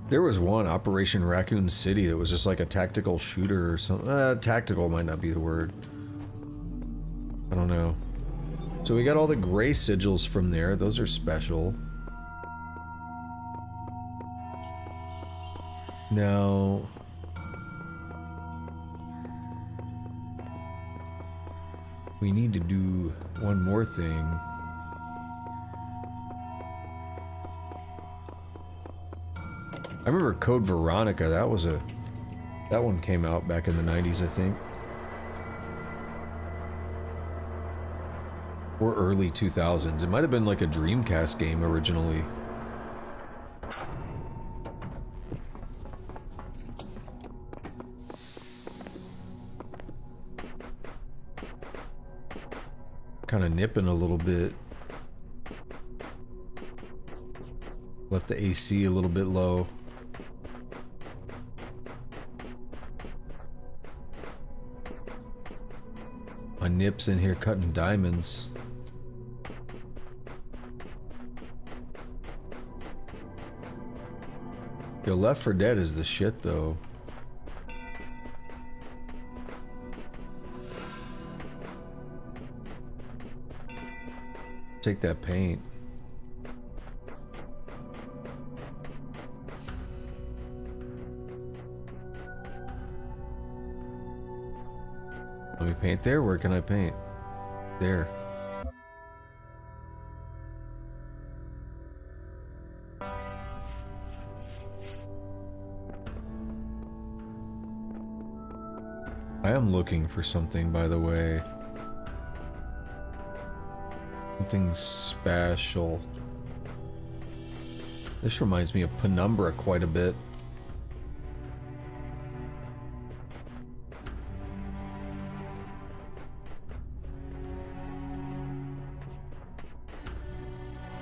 There was one, Operation Raccoon City, that was just like a tactical shooter or something. Tactical might not be the word. I don't know. So we got all the gray sigils from there. Those are special. Now... we need to do one more thing. I remember Code Veronica, that one came out back in the 90s, I think. Or early 2000s. It might have been like a Dreamcast game originally. Kind of nipping a little bit. Left the AC a little bit low. My nip's in here cutting diamonds. Yo, Left 4 Dead is the shit, though. Take that paint. Let me paint there. Where can I paint? There. I am looking for something, by the way. Something special. This reminds me of Penumbra quite a bit.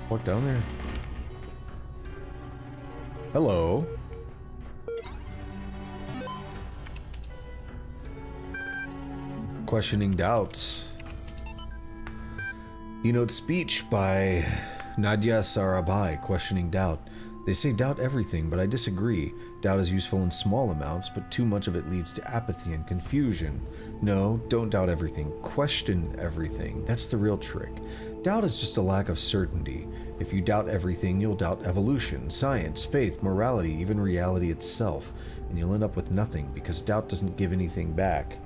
What down there? Hello. Questioning Doubt. Keynote speech by Nadia Sarabai, Questioning Doubt. They say doubt everything, but I disagree. Doubt is useful in small amounts, but too much of it leads to apathy and confusion. No, don't doubt everything. Question everything. That's the real trick. Doubt is just a lack of certainty. If you doubt everything, you'll doubt evolution, science, faith, morality, even reality itself, and you'll end up with nothing, because doubt doesn't give anything back.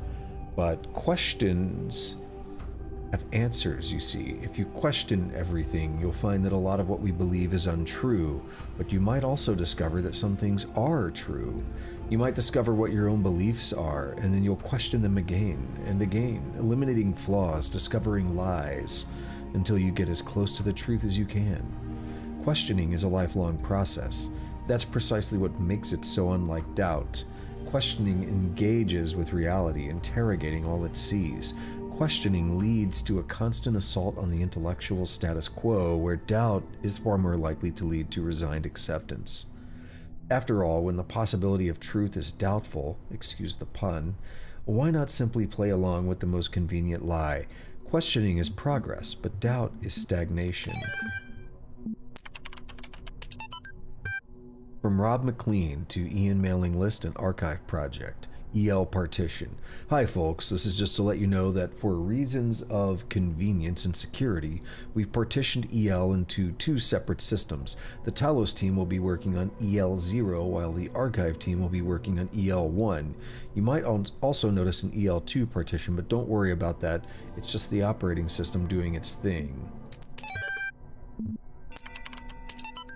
But questions have answers, you see. If you question everything, you'll find that a lot of what we believe is untrue, but you might also discover that some things are true. You might discover what your own beliefs are, and then you'll question them again and again, eliminating flaws, discovering lies, until you get as close to the truth as you can. Questioning is a lifelong process. That's precisely what makes it so unlike doubt. Questioning engages with reality, interrogating all it sees. Questioning leads to a constant assault on the intellectual status quo, where doubt is far more likely to lead to resigned acceptance. After all, when the possibility of truth is doubtful, excuse the pun, why not simply play along with the most convenient lie? Questioning is progress, but doubt is stagnation. From Rob McLean to Ian Mailing List and Archive Project. EL partition. Hi folks, this is just to let you know that for reasons of convenience and security, we've partitioned EL into two separate systems. The Talos team will be working on EL0 while the Archive team will be working on EL1. You might also notice an EL2 partition, but don't worry about that. It's just the operating system doing its thing.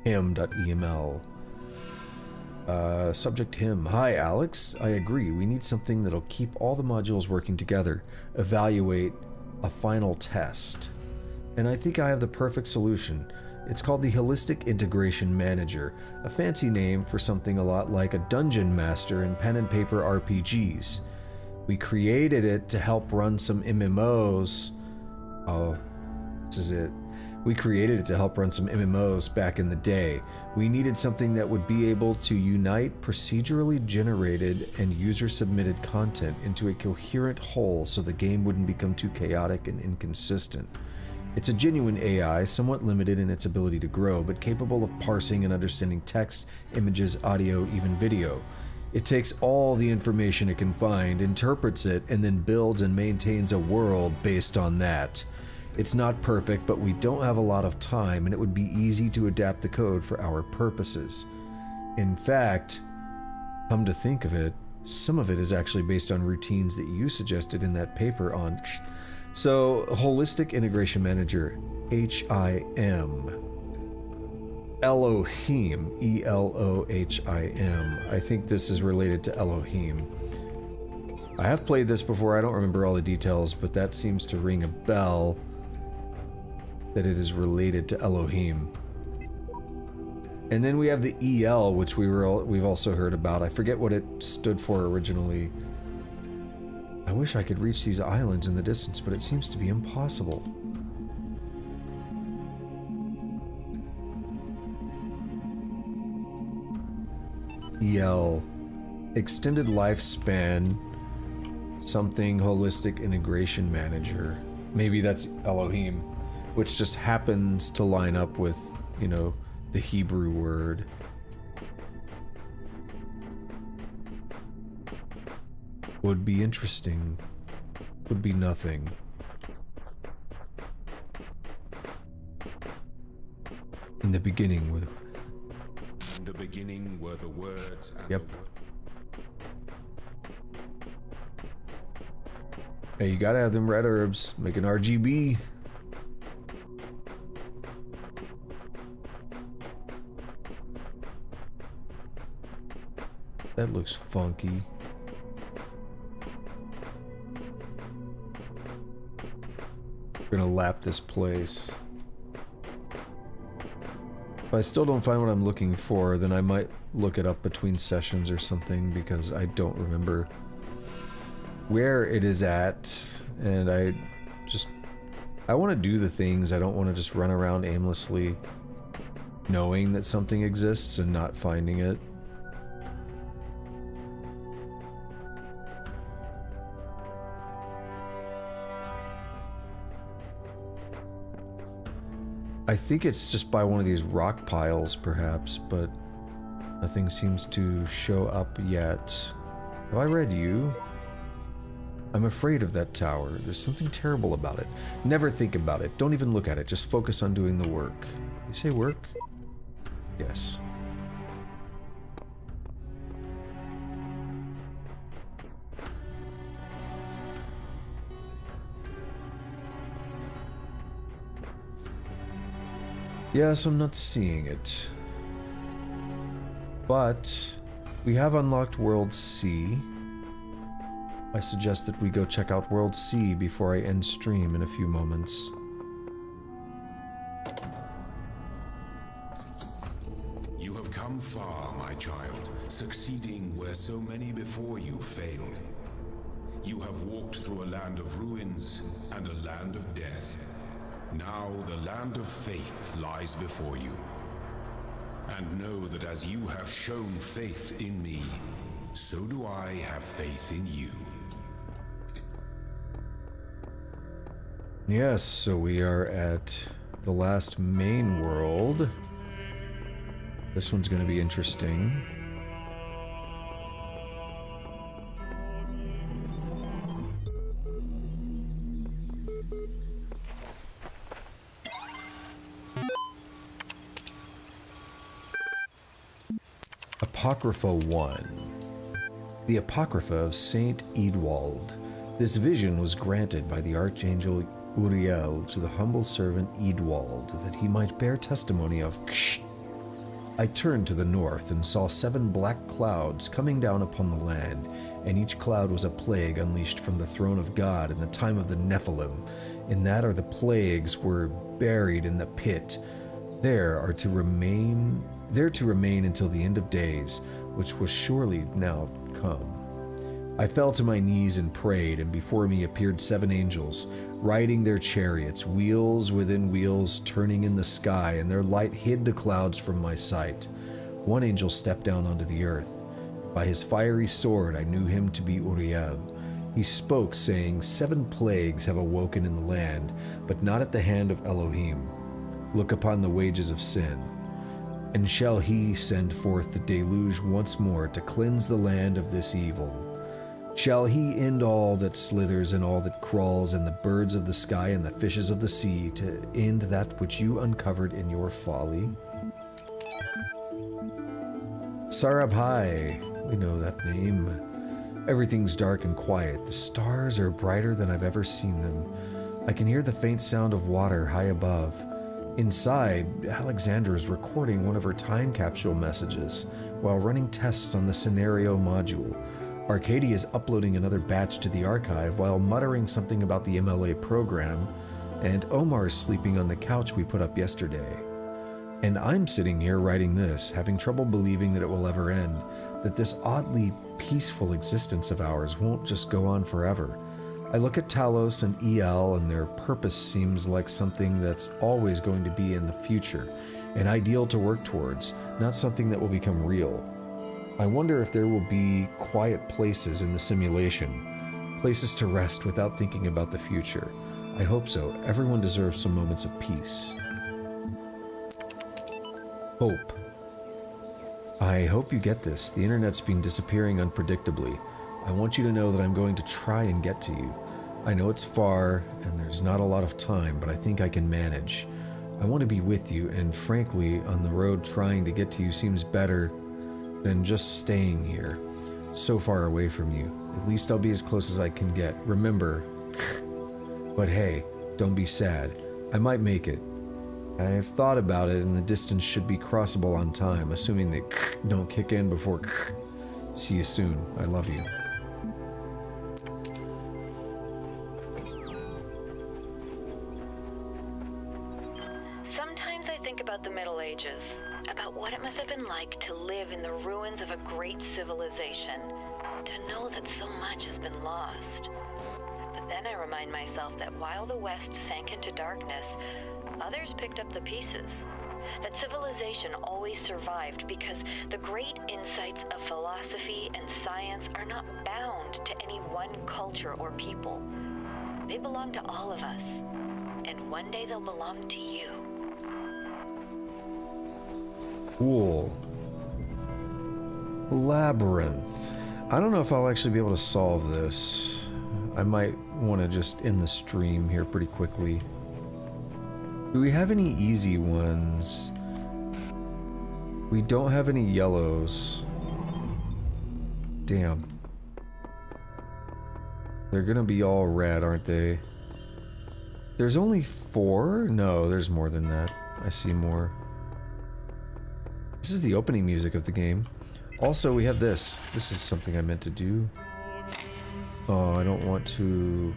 him.eml. Subject him. Hi Alex, I agree. We need something that'll keep all the modules working together. Evaluate a final test. And I think I have the perfect solution. It's called the Holistic Integration Manager, a fancy name for something a lot like a dungeon master in pen and paper RPGs. We created it to help run some MMOs. Oh, this is it. We created it to help run some MMOs back in the day. We needed something that would be able to unite procedurally generated and user-submitted content into a coherent whole so the game wouldn't become too chaotic and inconsistent. It's a genuine AI, somewhat limited in its ability to grow, but capable of parsing and understanding text, images, audio, even video. It takes all the information it can find, interprets it, and then builds and maintains a world based on that. It's not perfect, but we don't have a lot of time, and it would be easy to adapt the code for our purposes. In fact, come to think of it, some of it is actually based on routines that you suggested in that paper on... So, Holistic Integration Manager, HIM. Elohim, ELOHIM. I think this is related to Elohim. I have played this before, I don't remember all the details, but that seems to ring a bell that it is related to Elohim. And then we have the EL, which we've also heard about. I forget what it stood for originally. I wish I could reach these islands in the distance, but it seems to be impossible. EL, Extended Lifespan, something Holistic Integration Manager. Maybe that's Elohim, which just happens to line up with, you know, the Hebrew word. Would be interesting. Would be nothing. In the beginning were the words and Yep. Hey, you gotta have them red herbs. Make an RGB. That looks funky. We're gonna lap this place. If I still don't find what I'm looking for, then I might look it up between sessions or something, because I don't remember where it is at, and I want to do the things. I don't want to just run around aimlessly knowing that something exists and not finding it. I think it's just by one of these rock piles, perhaps, but nothing seems to show up yet. Have I read you? I'm afraid of that tower. There's something terrible about it. Never think about it. Don't even look at it. Just focus on doing the work. You say work? Yes. Yes, I'm not seeing it. But we have unlocked World C. I suggest that we go check out World C before I end stream in a few moments. You have come far, my child, succeeding where so many before you failed. You have walked through a land of ruins and a land of death. Now the land of faith lies before you. And know that as you have shown faith in me, so do I have faith in you. Yes, so we are at the last main world. This one's going to be interesting. Apocrypha 1. The Apocrypha of Saint Edwald. This vision was granted by the Archangel Uriel to the humble servant Edwald, that he might bear testimony of Ksh. I turned to the north and saw 7 black clouds coming down upon the land, and each cloud was a plague unleashed from the throne of God in the time of the Nephilim. In that are the plagues were buried in the pit. There to remain until the end of days, which was surely now come. I fell to my knees and prayed, and before me appeared 7 angels, riding their chariots, wheels within wheels turning in the sky, and their light hid the clouds from my sight. One angel stepped down onto the earth. By his fiery sword I knew him to be Uriel. He spoke, saying, 7 plagues have awoken in the land, but not at the hand of Elohim. Look upon the wages of sin. And shall he send forth the deluge once more to cleanse the land of this evil? Shall he end all that slithers and all that crawls, and the birds of the sky and the fishes of the sea, to end that which you uncovered in your folly? Sarabhai, we know that name. Everything's dark and quiet. The stars are brighter than I've ever seen them. I can hear the faint sound of water high above. Inside, Alexandra is recording one of her time capsule messages while running tests on the scenario module. Arcady is uploading another batch to the archive while muttering something about the MLA program, and Omar's sleeping on the couch we put up yesterday. And I'm sitting here writing this, having trouble believing that it will ever end, that this oddly peaceful existence of ours won't just go on forever. I look at Talos and EL, and their purpose seems like something that's always going to be in the future, an ideal to work towards, not something that will become real. I wonder if there will be quiet places in the simulation, places to rest without thinking about the future. I hope so. Everyone deserves some moments of peace. Hope. I hope you get this. The internet's been disappearing unpredictably. I want you to know that I'm going to try and get to you. I know it's far, and there's not a lot of time, but I think I can manage. I want to be with you, and frankly, on the road trying to get to you seems better than just staying here, so far away from you. At least I'll be as close as I can get. Remember, but hey, don't be sad. I might make it. I've thought about it, and the distance should be crossable on time, assuming they don't kick in before. See you soon. I love you. Sometimes I think about the Middle Ages, about what it must have been like to live in the ruins of a great civilization, to know that so much has been lost. But then I remind myself that while the West sank into darkness, others picked up the pieces. That civilization always survived because the great insights of philosophy and science are not bound to any one culture or people. They belong to all of us, and one day they'll belong to you. Cool. Labyrinth. I don't know if I'll actually be able to solve this. I might want to just end the stream here pretty quickly. Do we have any easy ones? We don't have any yellows. Damn. They're gonna be all red, aren't they? There's only 4? No, there's more than that. I see more. This is the opening music of the game. Also, we have this. This is something I meant to do. Oh, I don't want to...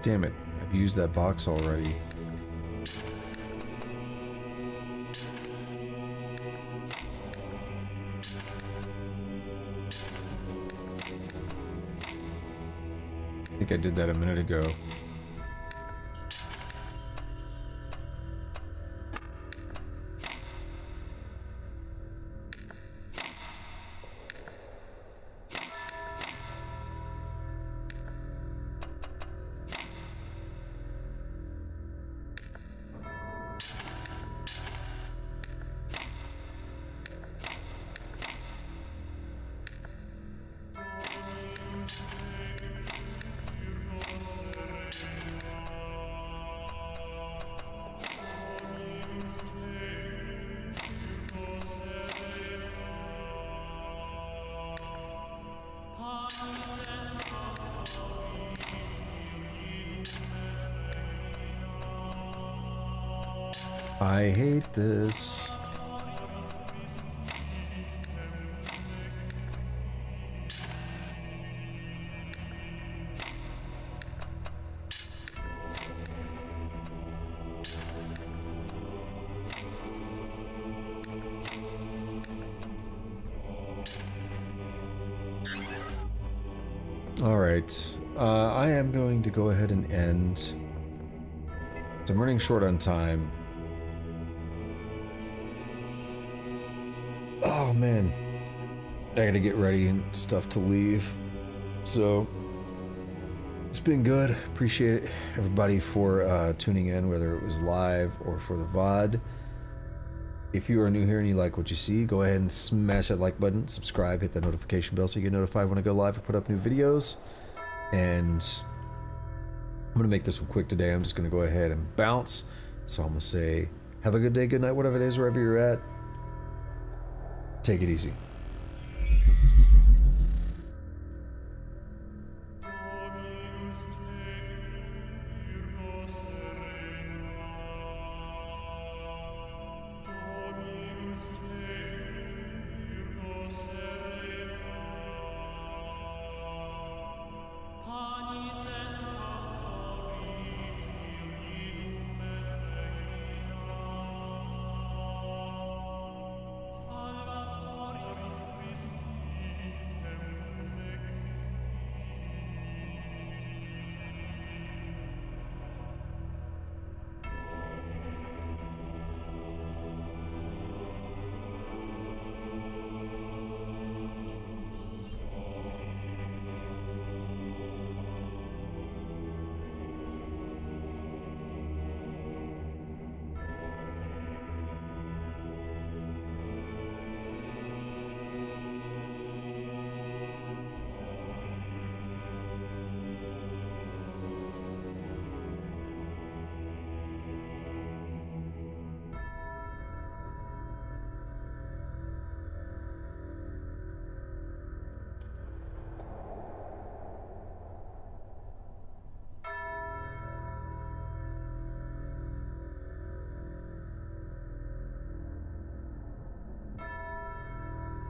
Damn it, I've used that box already. I think I did that a minute ago. I hate this. All right, I am going to go ahead and end. So I'm running short on time. Oh man, I gotta get ready and stuff to leave. So it's been good. Appreciate everybody for tuning in, whether it was live or for the VOD. If you are new here and you like what you see, go ahead and smash that like button, subscribe, hit that notification bell so you get notified when I go live or put up new videos. And I'm gonna make this one quick today. I'm just gonna go ahead and bounce. So I'm gonna say, have a good day, good night, whatever it is, wherever you're at. Take it easy.